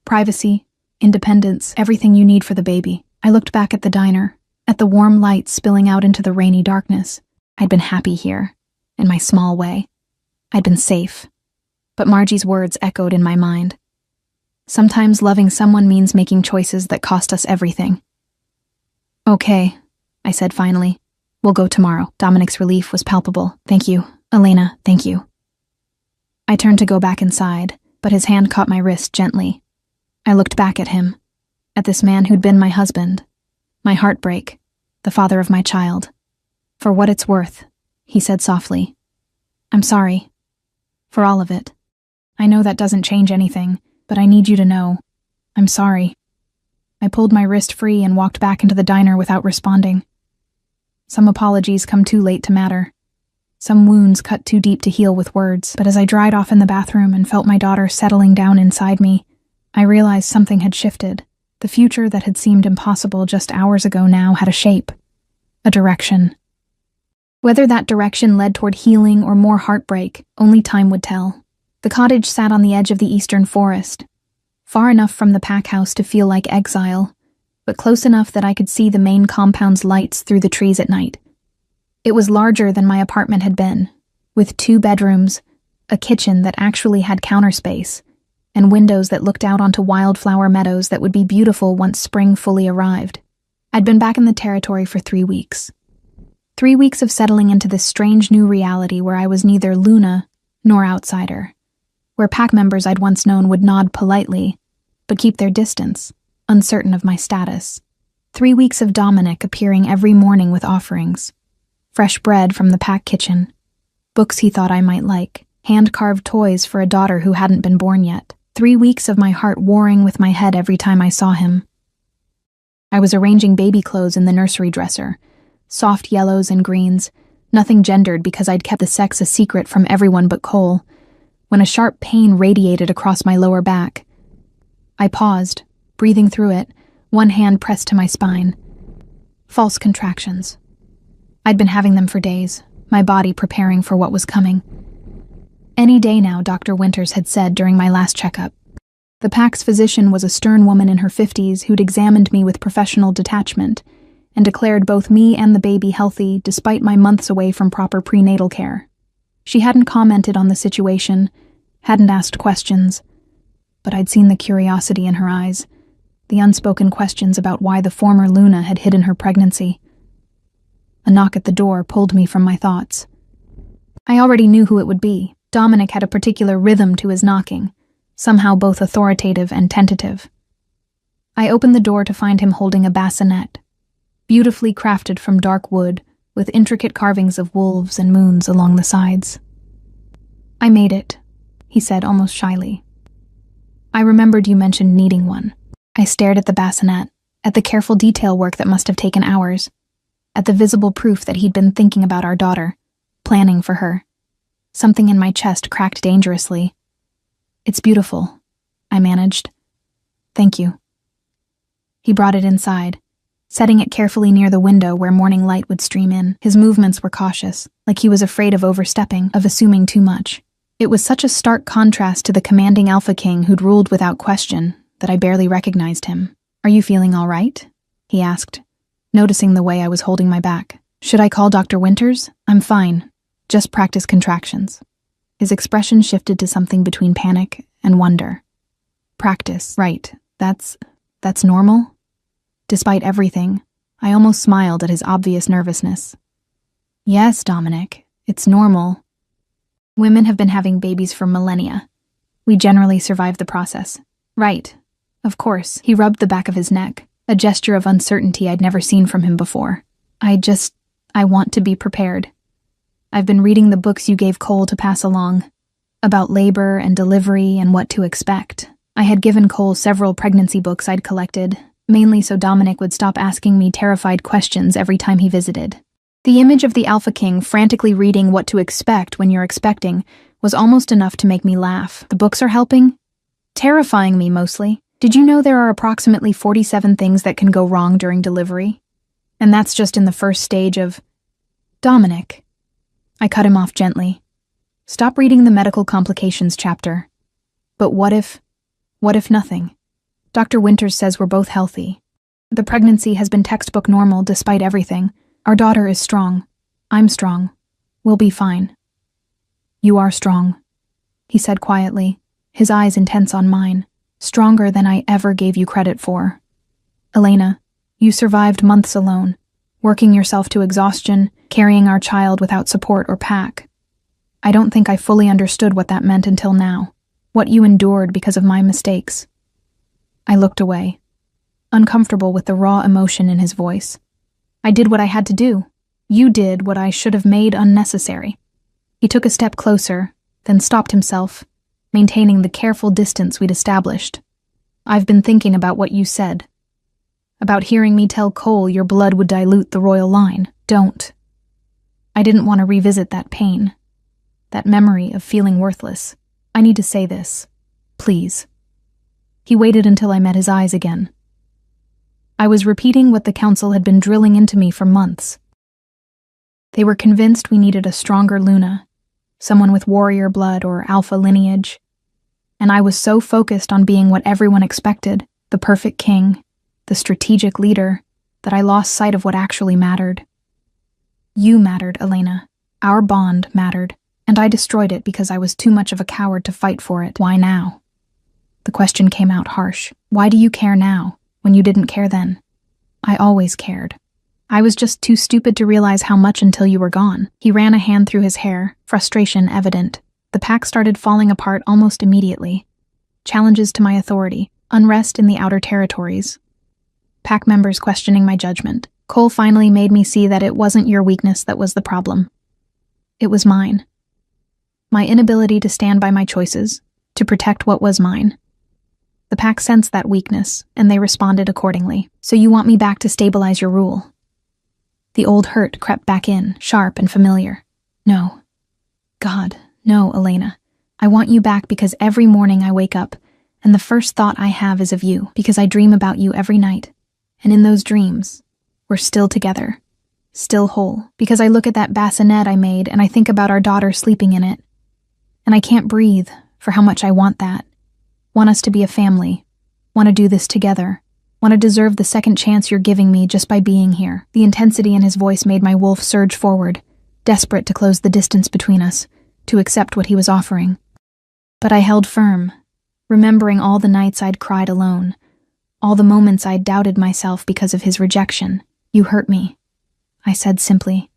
Privacy, independence, everything you need for the baby. I looked back at the diner, at the warm light spilling out into the rainy darkness. I'd been happy here, in my small way. I'd been safe. But Margie's words echoed in my mind. Sometimes loving someone means making choices that cost us everything. Okay, I said finally. We'll go tomorrow. Dominic's relief was palpable. Thank you, Elena, thank you. I turned to go back inside, but his hand caught my wrist gently. I looked back at him, at this man who'd been my husband, my heartbreak, the father of my child. For what it's worth, he said softly. I'm sorry. For all of it. I know that doesn't change anything, but I need you to know. I'm sorry. I pulled my wrist free and walked back into the diner without responding. Some apologies come too late to matter. Some wounds cut too deep to heal with words, but as I dried off in the bathroom and felt my daughter settling down inside me, I realized something had shifted. The future that had seemed impossible just hours ago now had a shape, a direction. Whether that direction led toward healing or more heartbreak, only time would tell. The cottage sat on the edge of the eastern forest, far enough from the pack house to feel like exile, but close enough that I could see the main compound's lights through the trees at night. It was larger than my apartment had been, with 2 bedrooms, a kitchen that actually had counter space, and windows that looked out onto wildflower meadows that would be beautiful once spring fully arrived. I'd been back in the territory for 3 weeks. 3 weeks of settling into this strange new reality where I was neither Luna nor outsider, where pack members I'd once known would nod politely, but keep their distance, uncertain of my status. 3 weeks of Dominic appearing every morning with offerings. Fresh bread from the pack kitchen, books he thought I might like, hand-carved toys for a daughter who hadn't been born yet. 3 weeks of my heart warring with my head every time I saw him. I was arranging baby clothes in the nursery dresser, soft yellows and greens, nothing gendered because I'd kept the sex a secret from everyone but Cole, when a sharp pain radiated across my lower back. I paused, breathing through it, one hand pressed to my spine. False contractions. I'd been having them for days, my body preparing for what was coming. Any day now, Dr. Winters had said during my last checkup. The pack's physician was a stern woman in her 50s who'd examined me with professional detachment and declared both me and the baby healthy despite my months away from proper prenatal care. She hadn't commented on the situation, hadn't asked questions, but I'd seen the curiosity in her eyes, the unspoken questions about why the former Luna had hidden her pregnancy. A knock at the door pulled me from my thoughts. I already knew who it would be. Dominic had a particular rhythm to his knocking, somehow both authoritative and tentative. I opened the door to find him holding a bassinet, beautifully crafted from dark wood, with intricate carvings of wolves and moons along the sides. "I made it," he said almost shyly. "I remembered you mentioned needing one." I stared at the bassinet, at the careful detail work that must have taken hours, at the visible proof that he'd been thinking about our daughter, planning for her. Something in my chest cracked dangerously. "It's beautiful," I managed. "Thank you." He brought it inside, setting it carefully near the window where morning light would stream in. His movements were cautious, like he was afraid of overstepping, of assuming too much. It was such a stark contrast to the commanding Alpha King who'd ruled without question that I barely recognized him. "Are you feeling all right?" he asked, noticing the way I was holding my back. "Should I call Dr. Winters? I'm fine. Just practice contractions." His expression shifted to something between panic and wonder. "Practice, right. That's normal?" Despite everything, I almost smiled at his obvious nervousness. "Yes, Dominic, it's normal. Women have been having babies for millennia. We generally survive the process." "Right. Of course." He rubbed the back of his neck, a gesture of uncertainty I'd never seen from him before. I want to be prepared. I've been reading the books you gave Cole to pass along, about labor and delivery and what to expect. I had given Cole several pregnancy books I'd collected, mainly so Dominic would stop asking me terrified questions every time he visited. The image of the Alpha King frantically reading what to expect when you're expecting was almost enough to make me laugh. The books are helping? Terrifying me, mostly. Did you know there are approximately 47 things that can go wrong during delivery? And that's just in the first stage of... Dominic. I cut him off gently. Stop reading the medical complications chapter. But what if nothing? Dr. Winters says we're both healthy. The pregnancy has been textbook normal despite everything. Our daughter is strong. I'm strong. We'll be fine. You are strong, he said quietly, his eyes intense on mine, stronger than I ever gave you credit for. Elena, you survived months alone, working yourself to exhaustion, carrying our child without support or pack. I don't think I fully understood what that meant until now, what you endured because of my mistakes. I looked away, uncomfortable with the raw emotion in his voice. I did what I had to do. You did what I should have made unnecessary. He took a step closer, then stopped himself, maintaining the careful distance we'd established. "I've been thinking about what you said. About hearing me tell Cole your blood would dilute the royal line. Don't." I didn't want to revisit that pain, that memory of feeling worthless. "I need to say this. Please." He waited until I met his eyes again. I was repeating what the council had been drilling into me for months. They were convinced we needed a stronger Luna, someone with warrior blood or alpha lineage. And I was so focused on being what everyone expected, the perfect king, the strategic leader, that I lost sight of what actually mattered. You mattered, Elena. Our bond mattered, and I destroyed it because I was too much of a coward to fight for it. Why now? The question came out harsh. Why do you care now, when you didn't care then? I always cared. I was just too stupid to realize how much until you were gone. He ran a hand through his hair, frustration evident. The pack started falling apart almost immediately. Challenges to my authority, unrest in the outer territories. Pack members questioning my judgment. Cole finally made me see that it wasn't your weakness that was the problem. It was mine. My inability to stand by my choices, to protect what was mine. The pack sensed that weakness, and they responded accordingly. "So you want me back to stabilize your rule?" The old hurt crept back in, sharp and familiar. "No. God, no, Elena. I want you back because every morning I wake up, and the first thought I have is of you, because I dream about you every night. And in those dreams, we're still together, still whole, because I look at that bassinet I made and I think about our daughter sleeping in it. And I can't breathe for how much I want that. Want us to be a family, want to do this together. Want to deserve the second chance you're giving me just by being here." The intensity in his voice made my wolf surge forward, desperate to close the distance between us, to accept what he was offering. But I held firm, remembering all the nights I'd cried alone, all the moments I'd doubted myself because of his rejection. "You hurt me," I said simply.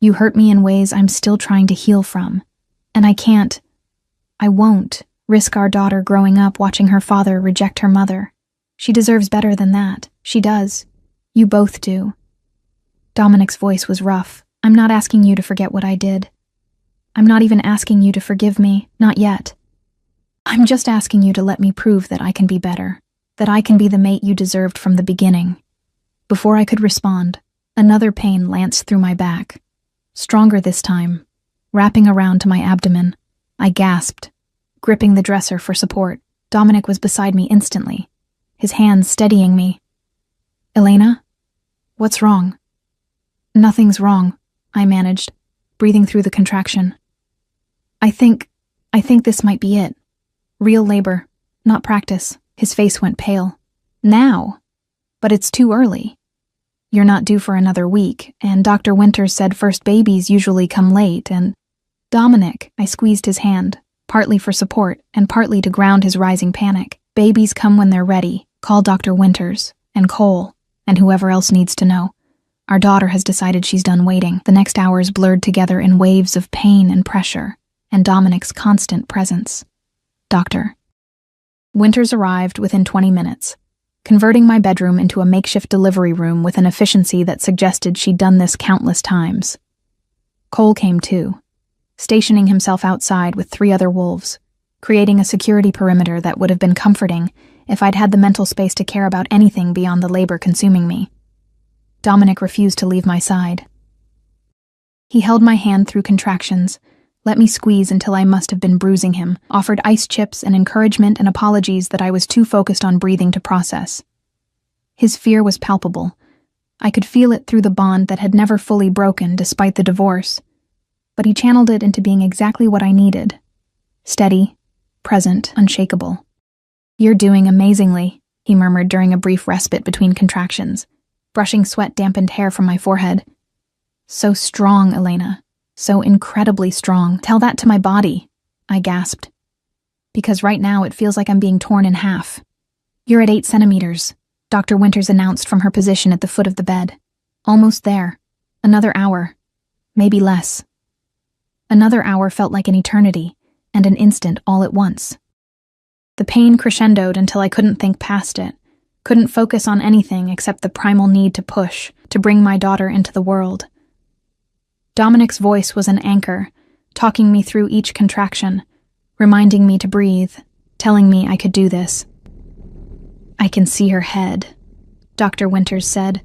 "You hurt me in ways I'm still trying to heal from. And I won't risk our daughter growing up watching her father reject her mother. She deserves better than that. She does. You both do." Dominic's voice was rough. "I'm not asking you to forget what I did. I'm not even asking you to forgive me, not yet. I'm just asking you to let me prove that I can be better, that I can be the mate you deserved from the beginning." Before I could respond, another pain lanced through my back, stronger this time, wrapping around to my abdomen. I gasped, gripping the dresser for support. Dominic was beside me instantly, his hands steadying me. "Elena? What's wrong?" "Nothing's wrong," I managed, breathing through the contraction. I think this might be it. Real labor, not practice." His face went pale. "Now? But it's too early. You're not due for another week, and Dr. Winters said first babies usually come late, and—" "Dominic," I squeezed his hand, partly for support and partly to ground his rising panic. "Babies come when they're ready. Call Dr. Winters, and Cole, and whoever else needs to know. Our daughter has decided she's done waiting." The next hours blurred together in waves of pain and pressure, and Dominic's constant presence. "Doctor." Winters arrived within 20 minutes, converting my bedroom into a makeshift delivery room with an efficiency that suggested she'd done this countless times. Cole came too, stationing himself outside with 3 other wolves, creating a security perimeter that would have been comforting if I'd had the mental space to care about anything beyond the labor consuming me. Dominic refused to leave my side. He held my hand through contractions, let me squeeze until I must have been bruising him, offered ice chips and encouragement and apologies that I was too focused on breathing to process. His fear was palpable. I could feel it through the bond that had never fully broken despite the divorce, but he channeled it into being exactly what I needed. Steady, present, unshakable. "You're doing amazingly," he murmured during a brief respite between contractions, brushing sweat-dampened hair from my forehead. "So strong, Elena. So incredibly strong. Tell that to my body," I gasped. "Because right now it feels like I'm being torn in half." "You're at 8 centimeters, Dr. Winters announced from her position at the foot of the bed. "Almost there. Another hour. Maybe less." Another hour felt like an eternity, and an instant all at once. The pain crescendoed until I couldn't think past it, couldn't focus on anything except the primal need to push, to bring my daughter into the world. Dominic's voice was an anchor, talking me through each contraction, reminding me to breathe, telling me I could do this. "I can see her head," Dr. Winters said,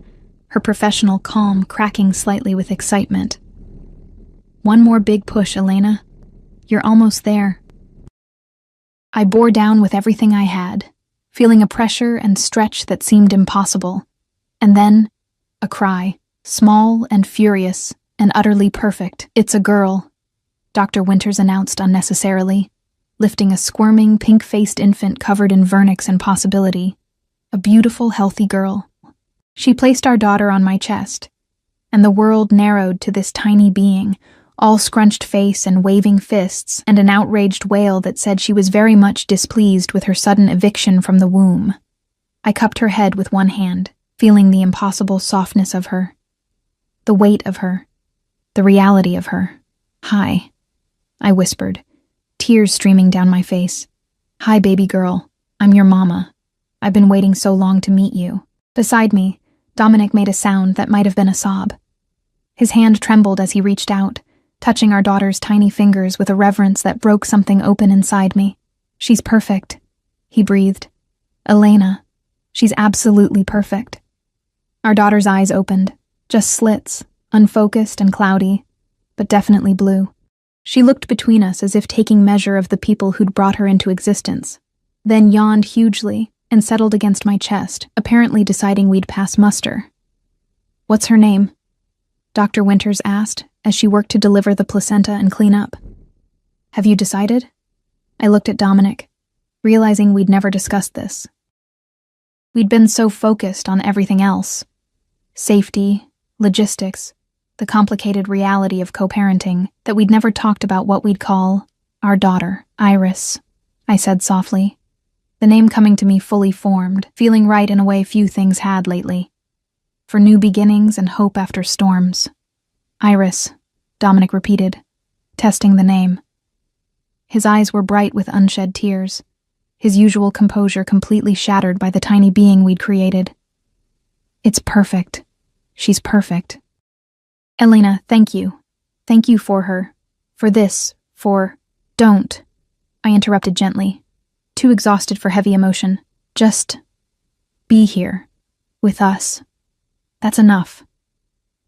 her professional calm cracking slightly with excitement. "One more big push, Elena. You're almost there." I bore down with everything I had, feeling a pressure and stretch that seemed impossible. And then, a cry, small and furious and utterly perfect. "It's a girl," Dr. Winters announced unnecessarily, lifting a squirming, pink-faced infant covered in vernix and possibility. A beautiful, healthy girl. She placed our daughter on my chest, and the world narrowed to this tiny being, all scrunched face and waving fists, and an outraged wail that said she was very much displeased with her sudden eviction from the womb. I cupped her head with one hand, feeling the impossible softness of her, the weight of her, the reality of her. "Hi," I whispered, tears streaming down my face. "Hi, baby girl. I'm your mama. I've been waiting so long to meet you." Beside me, Dominic made a sound that might have been a sob. His hand trembled as he reached out, touching our daughter's tiny fingers with a reverence that broke something open inside me. "She's perfect," he breathed. "Elena, she's absolutely perfect." Our daughter's eyes opened, just slits, unfocused and cloudy, but definitely blue. She looked between us as if taking measure of the people who'd brought her into existence, then yawned hugely and settled against my chest, apparently deciding we'd pass muster. "What's her name?" Dr. Winters asked as she worked to deliver the placenta and clean up. "Have you decided?" I looked at Dominic, realizing we'd never discussed this. We'd been so focused on everything else. Safety, logistics, the complicated reality of co-parenting, that we'd never talked about what we'd call our daughter. "Iris," I said softly, the name coming to me fully formed, feeling right in a way few things had lately. For new beginnings and hope after storms. "Iris," Dominic repeated, testing the name. His eyes were bright with unshed tears, his usual composure completely shattered by the tiny being we'd created. "It's perfect. She's perfect." "Elena, thank you. Thank you for her. For this. For—" "Don't," I interrupted gently, too exhausted for heavy emotion. "Just be here. With us. That's enough."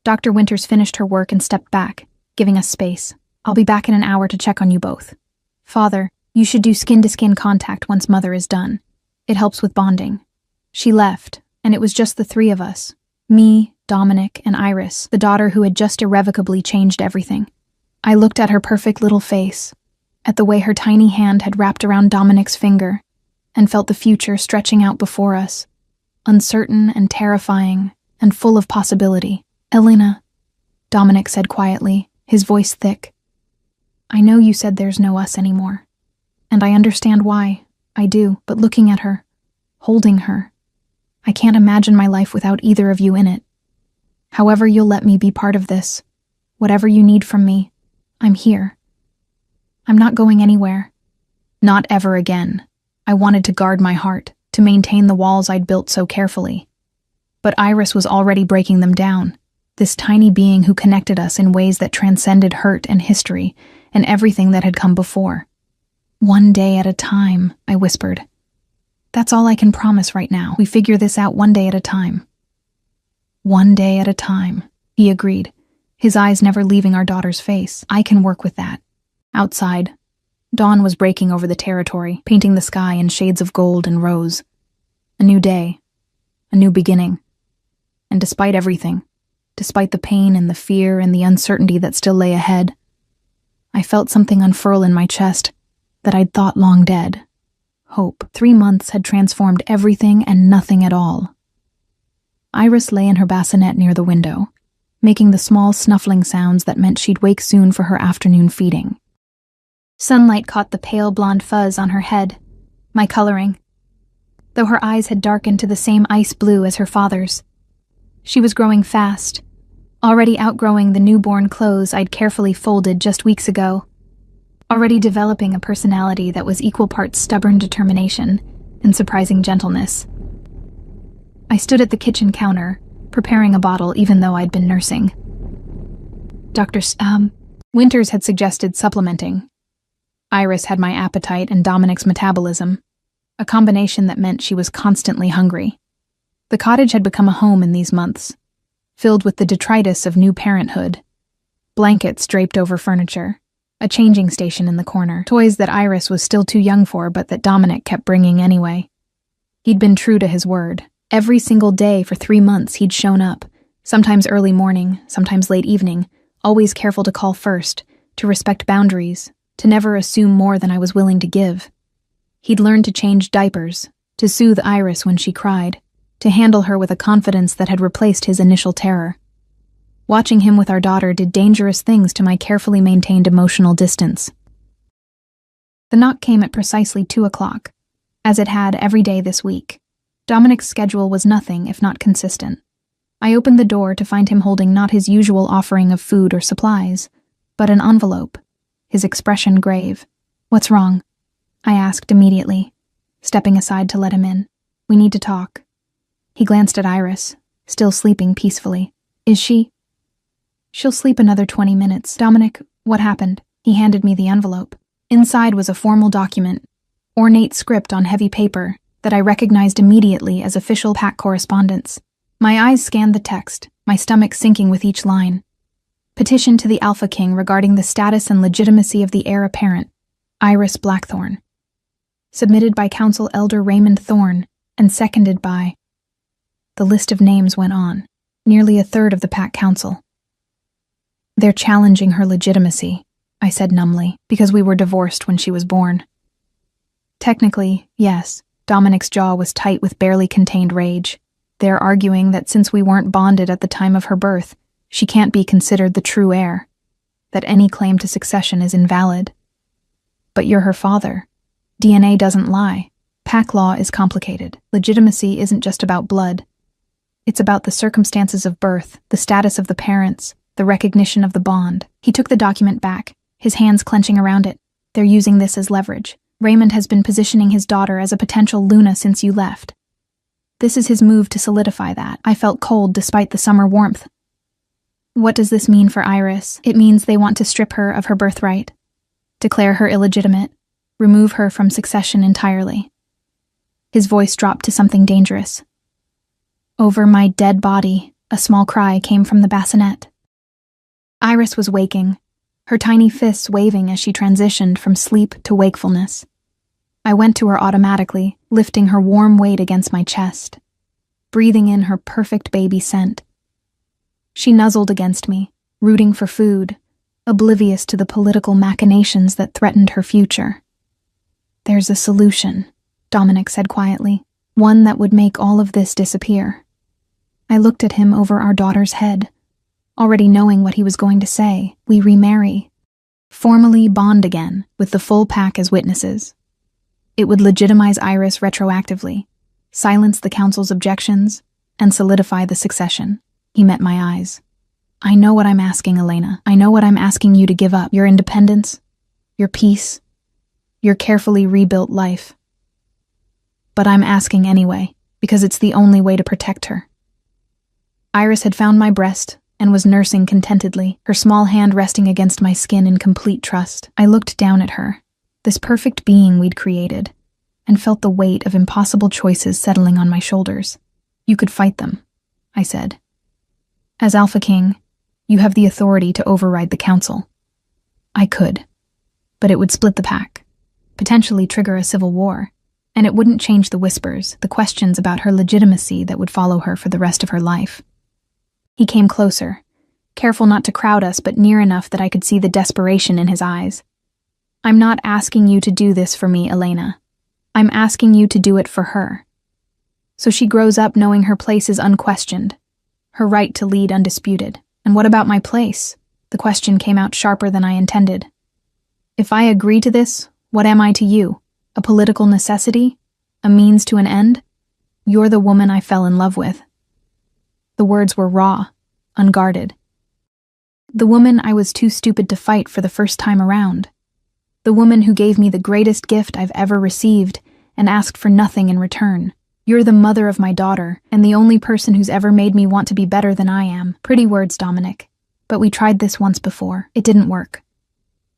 Dr. Winters finished her work and stepped back, giving us space. "I'll be back in an hour to check on you both. Father, you should do skin-to-skin contact once Mother is done. It helps with bonding." She left, and it was just the three of us. Me, Dominic, and Iris, the daughter who had just irrevocably changed everything. I looked at her perfect little face, at the way her tiny hand had wrapped around Dominic's finger, and felt the future stretching out before us, uncertain and terrifying and full of possibility. "Elena," Dominic said quietly, his voice thick. "I know you said there's no us anymore, and I understand why. I do, but looking at her, holding her, I can't imagine my life without either of you in it. However you'll let me be part of this, whatever you need from me, I'm here. I'm not going anywhere. Not ever again." I wanted to guard my heart, to maintain the walls I'd built so carefully. But Iris was already breaking them down, this tiny being who connected us in ways that transcended hurt and history and everything that had come before. "One day at a time," I whispered. "That's all I can promise right now. We figure this out one day at a time." "One day at a time," he agreed, his eyes never leaving our daughter's face. "I can work with that." Outside, dawn was breaking over the territory, painting the sky in shades of gold and rose. A new day, a new beginning. And despite everything, despite the pain and the fear and the uncertainty that still lay ahead, I felt something unfurl in my chest that I'd thought long dead. Hope. 3 months had transformed everything and nothing at all. Iris lay in her bassinet near the window, making the small snuffling sounds that meant she'd wake soon for her afternoon feeding. Sunlight caught the pale blonde fuzz on her head, my coloring, though her eyes had darkened to the same ice blue as her father's. She was growing fast, already outgrowing the newborn clothes I'd carefully folded just weeks ago, already developing a personality that was equal parts stubborn determination and surprising gentleness. I stood at the kitchen counter, preparing a bottle even though I'd been nursing. Winters had suggested supplementing. Iris had my appetite and Dominic's metabolism, a combination that meant she was constantly hungry. The cottage had become a home in these months, filled with the detritus of new parenthood. Blankets draped over furniture, a changing station in the corner, toys that Iris was still too young for but that Dominic kept bringing anyway. He'd been true to his word. Every single day for 3 months he'd shown up, sometimes early morning, sometimes late evening, always careful to call first, to respect boundaries, to never assume more than I was willing to give. He'd learned to change diapers, to soothe Iris when she cried, to handle her with a confidence that had replaced his initial terror. Watching him with our daughter did dangerous things to my carefully maintained emotional distance. The knock came at precisely 2 o'clock, as it had every day this week. Dominic's schedule was nothing if not consistent. I opened the door to find him holding not his usual offering of food or supplies, but an envelope, his expression grave. "What's wrong?" I asked immediately, stepping aside to let him in. "We need to talk." He glanced at Iris, still sleeping peacefully. "Is she?" "She'll sleep another 20 minutes. Dominic, what happened?" He handed me the envelope. Inside was a formal document, ornate script on heavy paper that I recognized immediately as official PAC correspondence. My eyes scanned the text, my stomach sinking with each line. Petition to the Alpha King regarding the status and legitimacy of the heir apparent, Iris Blackthorne. Submitted by Council Elder Raymond Thorne and seconded by... The list of names went on, nearly a third of the PAC Council. "They're challenging her legitimacy," I said numbly, because we were divorced when she was born. Technically, yes, Dominic's jaw was tight with barely contained rage. They're arguing that since we weren't bonded at the time of her birth, she can't be considered the true heir, that any claim to succession is invalid. But you're her father. DNA doesn't lie. PAC law is complicated. Legitimacy isn't just about blood. It's about the circumstances of birth, the status of the parents, the recognition of the bond. He took the document back, his hands clenching around it. "They're using this as leverage. Raymond has been positioning his daughter as a potential Luna since you left. This is his move to solidify that." I felt cold despite the summer warmth. "What does this mean for Iris?" "It means they want to strip her of her birthright, declare her illegitimate, remove her from succession entirely." His voice dropped to something dangerous. "Over my dead body," a small cry came from the bassinet. Iris was waking, her tiny fists waving as she transitioned from sleep to wakefulness. I went to her automatically, lifting her warm weight against my chest, breathing in her perfect baby scent. She nuzzled against me, rooting for food, oblivious to the political machinations that threatened her future. "There's a solution," Dominic said quietly, "one that would make all of this disappear." I looked at him over our daughter's head, already knowing what he was going to say. "We remarry. Formally bond again, with the full PAC as witnesses. It would legitimize Iris retroactively, silence the council's objections, and solidify the succession." He met my eyes. "I know what I'm asking, Elena. I know what I'm asking you to give up. Your independence, your peace, your carefully rebuilt life. But I'm asking anyway, because it's the only way to protect her." Iris had found my breast and was nursing contentedly, her small hand resting against my skin in complete trust. I looked down at her, this perfect being we'd created, and felt the weight of impossible choices settling on my shoulders. "You could fight them," I said. "As Alpha King, you have the authority to override the council." I could, but it would split the PAC, potentially trigger a civil war, and it wouldn't change the whispers, the questions about her legitimacy that would follow her for the rest of her life. He came closer, careful not to crowd us but near enough that I could see the desperation in his eyes. "I'm not asking you to do this for me, Elena. I'm asking you to do it for her. So she grows up knowing her place is unquestioned, her right to lead undisputed." "And what about my place?" The question came out sharper than I intended. "If I agree to this, what am I to you? A political necessity? A means to an end? You're the woman I fell in love with." The words were raw, unguarded. The woman I was too stupid to fight for the first time around. The woman who gave me the greatest gift I've ever received and asked for nothing in return. "You're the mother of my daughter, and the only person who's ever made me want to be better than I am." Pretty words, Dominic. But we tried this once before. It didn't work.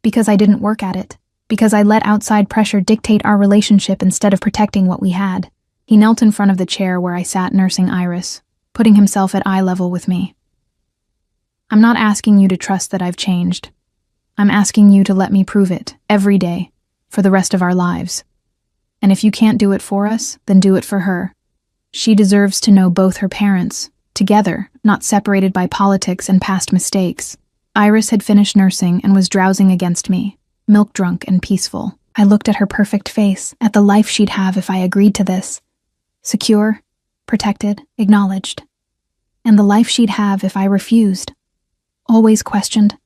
Because I didn't work at it. Because I let outside pressure dictate our relationship instead of protecting what we had. He knelt in front of the chair where I sat nursing Iris, putting himself at eye level with me. I'm not asking you to trust that I've changed. I'm asking you to let me prove it, every day, for the rest of our lives. And if you can't do it for us, then do it for her. She deserves to know both her parents, together, not separated by politics and past mistakes. Iris had finished nursing and was drowsing against me, milk-drunk and peaceful. I looked at her perfect face, at the life she'd have if I agreed to this. Secure, protected, acknowledged. And the life she'd have if I refused. Always questioned,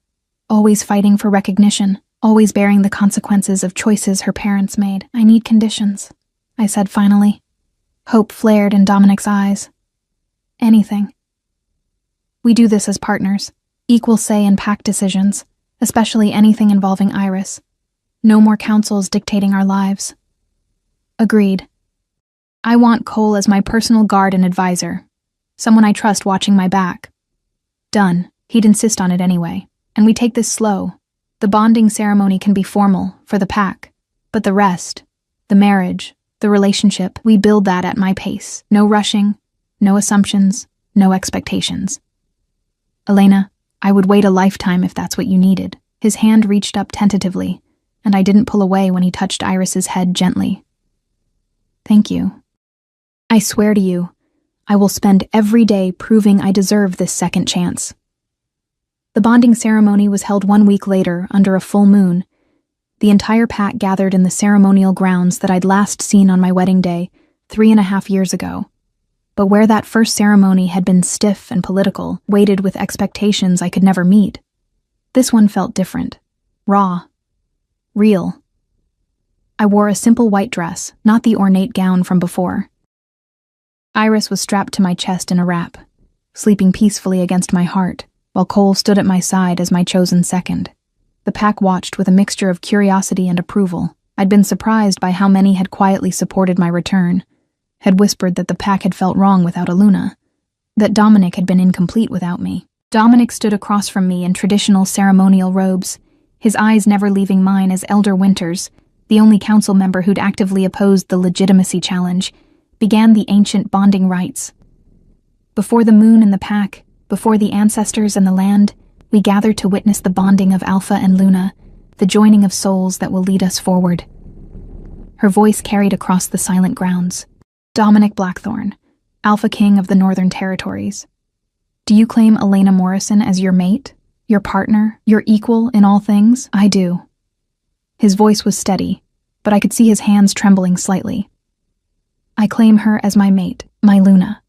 always fighting for recognition, always bearing the consequences of choices her parents made. I need conditions, I said finally. Hope flared in Dominic's eyes. Anything. We do this as partners, equal say in PAC decisions, especially anything involving Iris. No more councils dictating our lives. Agreed. I want Cole as my personal guard and advisor, someone I trust watching my back. Done. He'd insist on it anyway, and we take this slow. The bonding ceremony can be formal, for the PAC, but the rest, the marriage, the relationship, we build that at my pace. No rushing, no assumptions, no expectations. Elena, I would wait a lifetime if that's what you needed. His hand reached up tentatively, and I didn't pull away when he touched Iris's head gently. Thank you. I swear to you, I will spend every day proving I deserve this second chance. The bonding ceremony was held 1 week later under a full moon. The entire PAC gathered in the ceremonial grounds that I'd last seen on my wedding day 3.5 years ago. But where that first ceremony had been stiff and political, weighted with expectations I could never meet, this one felt different, raw, real. I wore a simple white dress, not the ornate gown from before. Iris was strapped to my chest in a wrap, sleeping peacefully against my heart, while Cole stood at my side as my chosen second. The PAC watched with a mixture of curiosity and approval. I'd been surprised by how many had quietly supported my return, had whispered that the PAC had felt wrong without Aluna, that Dominic had been incomplete without me. Dominic stood across from me in traditional ceremonial robes, his eyes never leaving mine as Elder Winters, the only council member who'd actively opposed the legitimacy challenge, began the ancient bonding rites. Before the moon and the PAC, before the ancestors and the land, we gather to witness the bonding of Alpha and Luna, the joining of souls that will lead us forward. Her voice carried across the silent grounds. Dominic Blackthorne, Alpha King of the Northern Territories. Do you claim Elena Morrison as your mate, your partner, your equal in all things? I do. His voice was steady, but I could see his hands trembling slightly. I claim her as my mate, my Luna,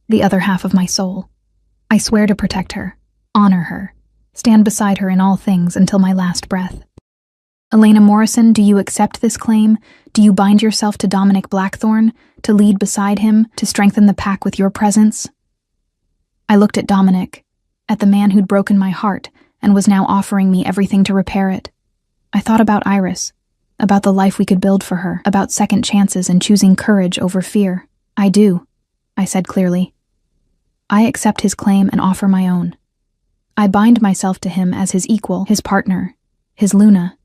the other half of my soul. I swear to protect her, honor her, stand beside her in all things until my last breath. Elena Morrison, do you accept this claim? Do you bind yourself to Dominic Blackthorne, to lead beside him, to strengthen the PAC with your presence? I looked at Dominic, at the man who'd broken my heart and was now offering me everything to repair it. I thought about Iris, about the life we could build for her, about second chances and choosing courage over fear. I do, I said clearly. I accept his claim and offer my own. I bind myself to him as his equal, his partner, his Luna.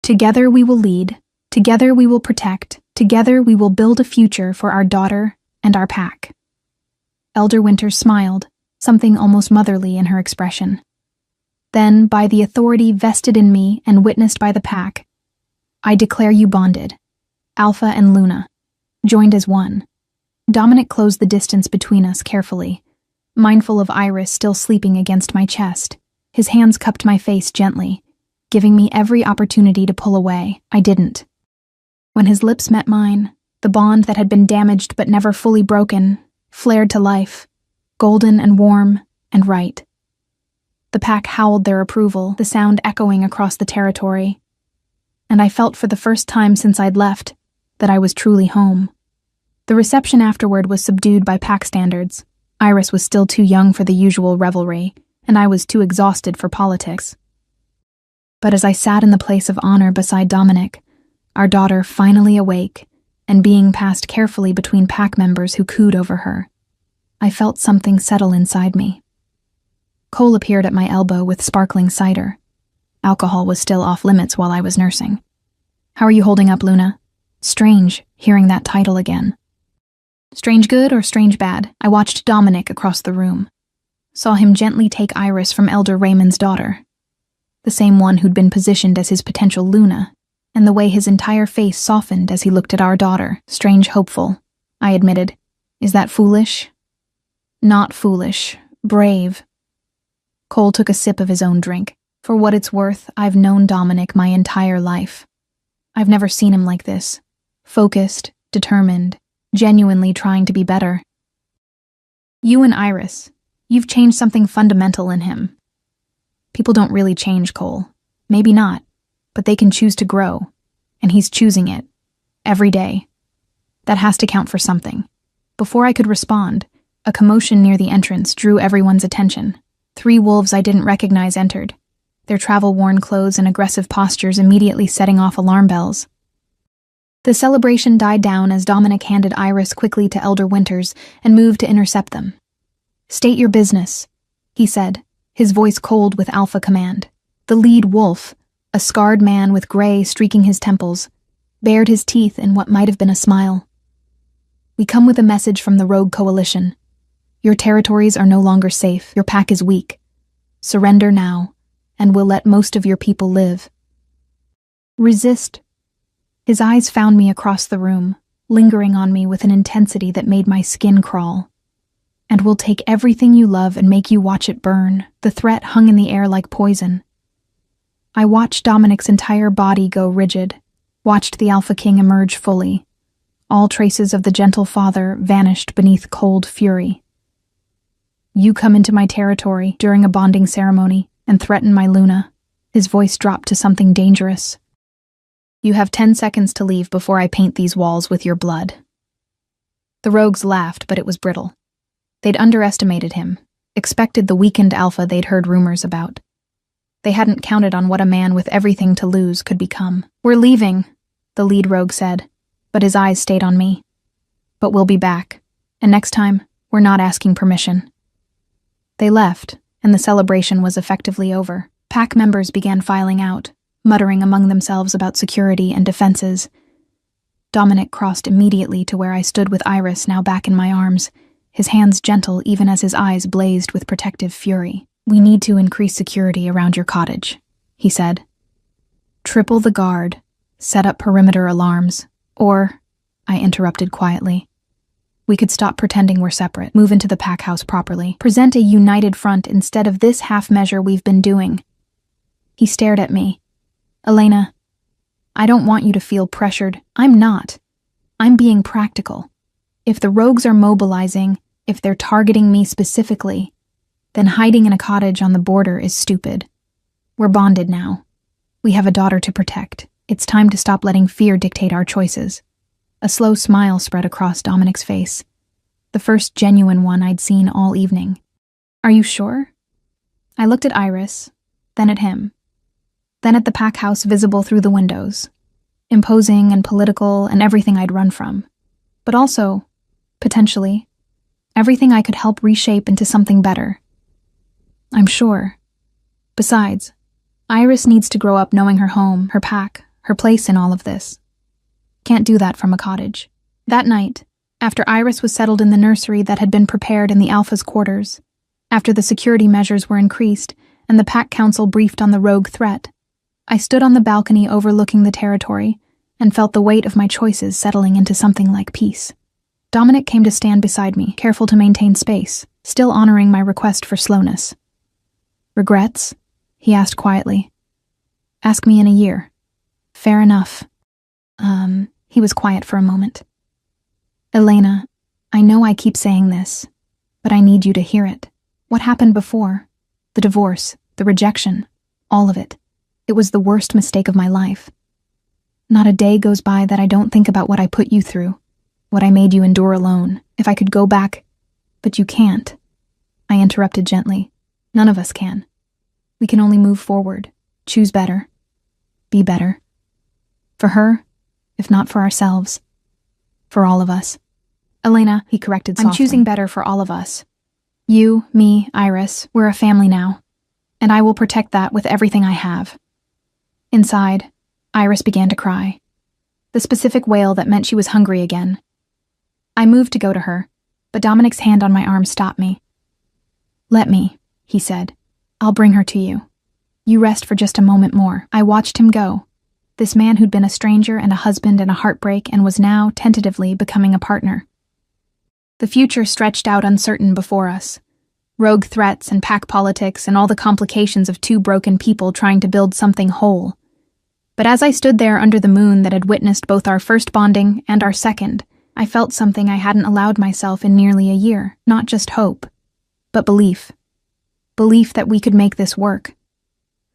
Together we will lead, together we will protect, together we will build a future for our daughter and our PAC. Elder Winters smiled, something almost motherly in her expression. Then, by the authority vested in me and witnessed by the PAC, I declare you bonded, Alpha and Luna, joined as one. Dominic closed the distance between us carefully, mindful of Iris still sleeping against my chest. His hands cupped my face gently, giving me every opportunity to pull away. I didn't. When his lips met mine, the bond that had been damaged but never fully broken flared to life, golden and warm and right. The PAC howled their approval, the sound echoing across the territory. And I felt for the first time since I'd left that I was truly home. The reception afterward was subdued by PAC standards. Iris was still too young for the usual revelry, and I was too exhausted for politics. But as I sat in the place of honor beside Dominic, our daughter finally awake and being passed carefully between PAC members who cooed over her, I felt something settle inside me. Cole appeared at my elbow with sparkling cider. Alcohol was still off limits while I was nursing. How are you holding up, Luna? Strange, hearing that title again. Strange good or strange bad? I watched Dominic across the room. Saw him gently take Iris from Elder Raymond's daughter. The same one who'd been positioned as his potential Luna, and the way his entire face softened as he looked at our daughter. Strange hopeful, I admitted. Is that foolish? Not foolish. Brave. Cole took a sip of his own drink. For what it's worth, I've known Dominic my entire life. I've never seen him like this. Focused, determined, genuinely trying to be better. You and Iris, you've changed something fundamental in him. People don't really change, Cole. Maybe not, but they can choose to grow, and he's choosing it. Every day. That has to count for something. Before I could respond, a commotion near the entrance drew everyone's attention. 3 wolves I didn't recognize entered, their travel-worn clothes and aggressive postures immediately setting off alarm bells. The celebration died down as Dominic handed Iris quickly to Elder Winters and moved to intercept them. State your business, he said, his voice cold with alpha command. The lead wolf, a scarred man with gray streaking his temples, bared his teeth in what might have been a smile. We come with a message from the Rogue Coalition. Your territories are no longer safe. Your pack is weak. Surrender now, and we'll let most of your people live. Resist. His eyes found me across the room, lingering on me with an intensity that made my skin crawl. And we'll take everything you love and make you watch it burn. The threat hung in the air like poison. I watched Dominic's entire body go rigid, watched the Alpha King emerge fully. All traces of the gentle father vanished beneath cold fury. You come into my territory during a bonding ceremony and threaten my Luna. His voice dropped to something dangerous. You have 10 seconds to leave before I paint these walls with your blood. The rogues laughed, but it was brittle. They'd underestimated him, expected the weakened alpha they'd heard rumors about. They hadn't counted on what a man with everything to lose could become. We're leaving, the lead rogue said, but his eyes stayed on me. But we'll be back, and next time, we're not asking permission. They left, and the celebration was effectively over. Pack members began filing out, muttering among themselves about security and defenses. Dominic crossed immediately to where I stood with Iris now back in my arms, his hands gentle even as his eyes blazed with protective fury. We need to increase security around your cottage, he said. Triple the guard, set up perimeter alarms, or, I interrupted quietly, we could stop pretending we're separate, move into the pack house properly, present a united front instead of this half measure we've been doing. He stared at me. Elena, I don't want you to feel pressured. I'm not. I'm being practical. If the rogues are mobilizing, if they're targeting me specifically, then hiding in a cottage on the border is stupid. We're bonded now. We have a daughter to protect. It's time to stop letting fear dictate our choices. A slow smile spread across Dominic's face, the first genuine one I'd seen all evening. Are you sure? I looked at Iris, then at him, then at the pack house visible through the windows, imposing and political and everything I'd run from, but also, potentially, everything I could help reshape into something better. I'm sure. Besides, Iris needs to grow up knowing her home, her pack, her place in all of this. Can't do that from a cottage. That night, after Iris was settled in the nursery that had been prepared in the Alpha's quarters, after the security measures were increased and the pack council briefed on the rogue threat, I stood on the balcony overlooking the territory and felt the weight of my choices settling into something like peace. Dominic came to stand beside me, careful to maintain space, still honoring my request for slowness. Regrets? He asked quietly. Ask me in a year. Fair enough. He was quiet for a moment. Elena, I know I keep saying this, but I need you to hear it. What happened before? The divorce, the rejection, all of it. It was the worst mistake of my life. Not a day goes by that I don't think about what I put you through, what I made you endure alone. If I could go back, but you can't. I interrupted gently. None of us can. We can only move forward, choose better, be better. For her, if not for ourselves. For all of us. Elena, he corrected softly. I'm choosing better for all of us. You, me, Iris, we're a family now. And I will protect that with everything I have. Inside, Iris began to cry. The specific wail that meant she was hungry again. I moved to go to her, but Dominic's hand on my arm stopped me. "Let me," he said. "I'll bring her to you. You rest for just a moment more." I watched him go. This man who'd been a stranger and a husband and a heartbreak and was now, tentatively, becoming a partner. The future stretched out uncertain before us. Rogue threats and pack politics and all the complications of two broken people trying to build something whole. But as I stood there under the moon that had witnessed both our first bonding and our second, I felt something I hadn't allowed myself in nearly a year. Not just hope, but belief. Belief that we could make this work.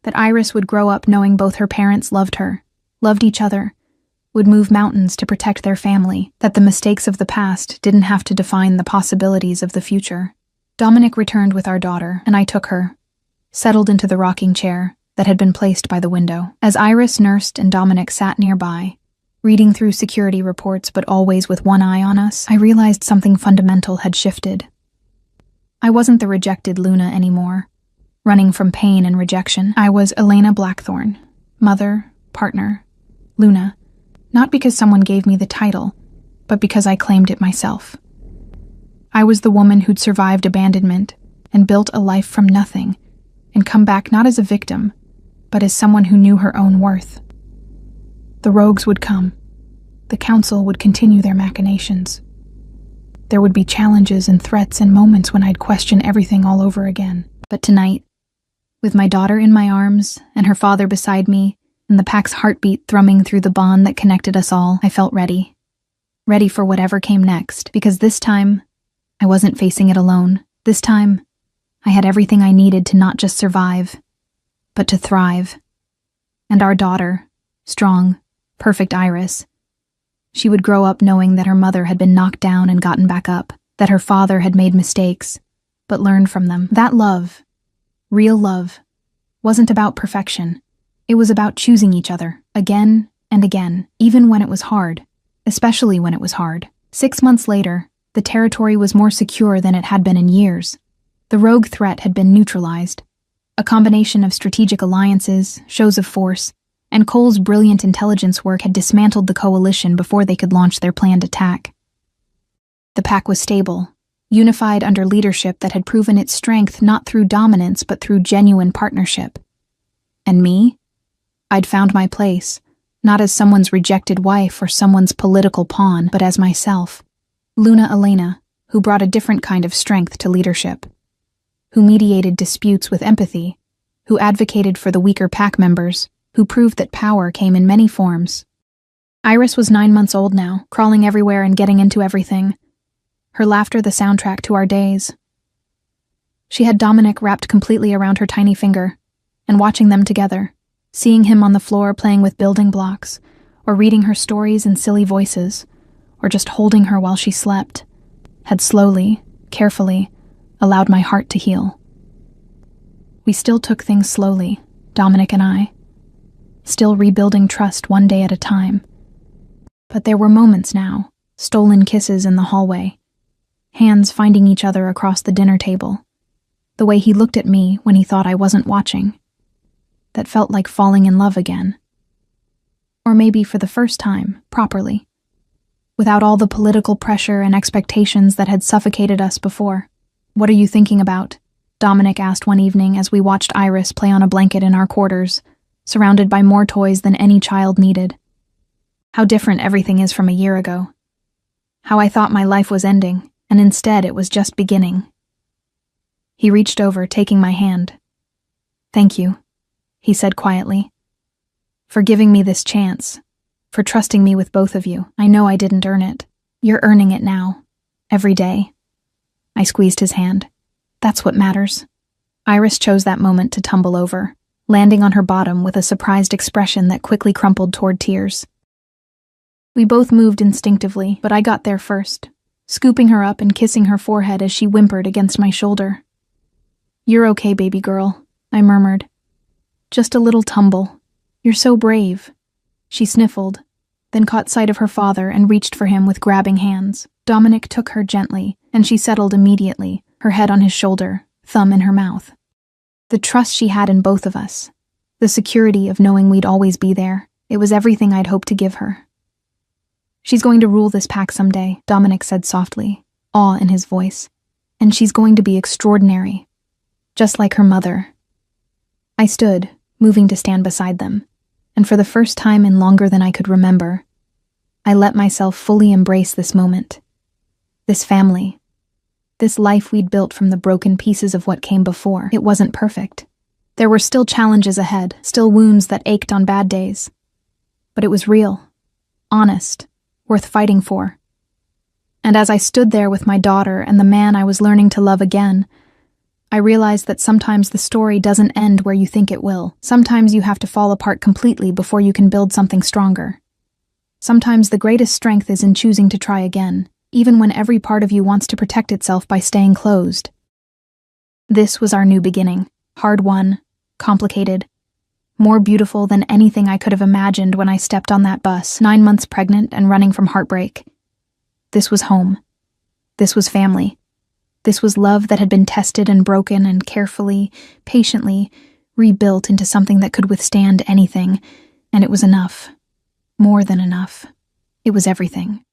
That Iris would grow up knowing both her parents loved her, loved each other, would move mountains to protect their family, that the mistakes of the past didn't have to define the possibilities of the future. Dominic returned with our daughter, and I took her, settled into the rocking chair that had been placed by the window. As Iris nursed and Dominic sat nearby, reading through security reports but always with one eye on us, I realized something fundamental had shifted. I wasn't the rejected Luna anymore, running from pain and rejection. I was Elena Blackthorne, mother, partner, Luna, not because someone gave me the title, but because I claimed it myself. I was the woman who'd survived abandonment and built a life from nothing, and come back not as a victim, but as someone who knew her own worth. The rogues would come. The council would continue their machinations. There would be challenges and threats and moments when I'd question everything all over again. But tonight, with my daughter in my arms and her father beside me, and the pack's heartbeat thrumming through the bond that connected us all, I felt ready. Ready for whatever came next, because this time, I wasn't facing it alone. This time, I had everything I needed to not just survive, but to thrive. And our daughter, strong, perfect Iris, she would grow up knowing that her mother had been knocked down and gotten back up, that her father had made mistakes, but learned from them. That love, real love, wasn't about perfection. It was about choosing each other, again and again, even when it was hard, especially when it was hard. 6 months later, the territory was more secure than it had been in years. The rogue threat had been neutralized. A combination of strategic alliances, shows of force, and Cole's brilliant intelligence work had dismantled the coalition before they could launch their planned attack. The pack was stable, unified under leadership that had proven its strength not through dominance but through genuine partnership. And me? I'd found my place, not as someone's rejected wife or someone's political pawn, but as myself. Luna Elena, who brought a different kind of strength to leadership, who mediated disputes with empathy, who advocated for the weaker pack members, who proved that power came in many forms. Iris was 9 months old now, crawling everywhere and getting into everything. Her laughter the soundtrack to our days. She had Dominic wrapped completely around her tiny finger, and watching them together, seeing him on the floor playing with building blocks, or reading her stories in silly voices, or just holding her while she slept, had slowly, carefully, allowed my heart to heal. We still took things slowly, Dominic and I, still rebuilding trust one day at a time. But there were moments now, stolen kisses in the hallway, hands finding each other across the dinner table, the way he looked at me when he thought I wasn't watching, that felt like falling in love again. Or maybe for the first time, properly, without all the political pressure and expectations that had suffocated us before. "What are you thinking about?" Dominic asked one evening as we watched Iris play on a blanket in our quarters, surrounded by more toys than any child needed. How different everything is from a year ago. How I thought my life was ending, and instead it was just beginning. He reached over, taking my hand. "Thank you," he said quietly, "for giving me this chance, for trusting me with both of you. I know I didn't earn it. You're earning it now, every day." I squeezed his hand. "That's what matters." Iris chose that moment to tumble over, landing on her bottom with a surprised expression that quickly crumpled toward tears. We both moved instinctively, but I got there first, scooping her up and kissing her forehead as she whimpered against my shoulder. "You're okay, baby girl," I murmured. "Just a little tumble. You're so brave." She sniffled, then caught sight of her father and reached for him with grabbing hands. Dominic took her gently, and she settled immediately, her head on his shoulder, thumb in her mouth. The trust she had in both of us, The security of knowing we'd always be there. It was everything I'd hoped to give her. "She's going to rule this pack someday," Dominic said softly, awe in his voice. "And she's going to be extraordinary, just like her mother." I stood, moving to stand beside them, and for the first time in longer than I could remember, I let myself fully embrace this moment, this family, this life we'd built from the broken pieces of what came before. It wasn't perfect. There were still challenges ahead, still wounds that ached on bad days. But it was real, honest, worth fighting for. And as I stood there with my daughter and the man I was learning to love again, I realized that sometimes the story doesn't end where you think it will. Sometimes you have to fall apart completely before you can build something stronger. Sometimes the greatest strength is in choosing to try again, even when every part of you wants to protect itself by staying closed. This was our new beginning, hard-won, complicated, more beautiful than anything I could have imagined when I stepped on that bus, 9 months pregnant and running from heartbreak. This was home. This was family. This was love that had been tested and broken and carefully, patiently rebuilt into something that could withstand anything, and it was enough. More than enough. It was everything.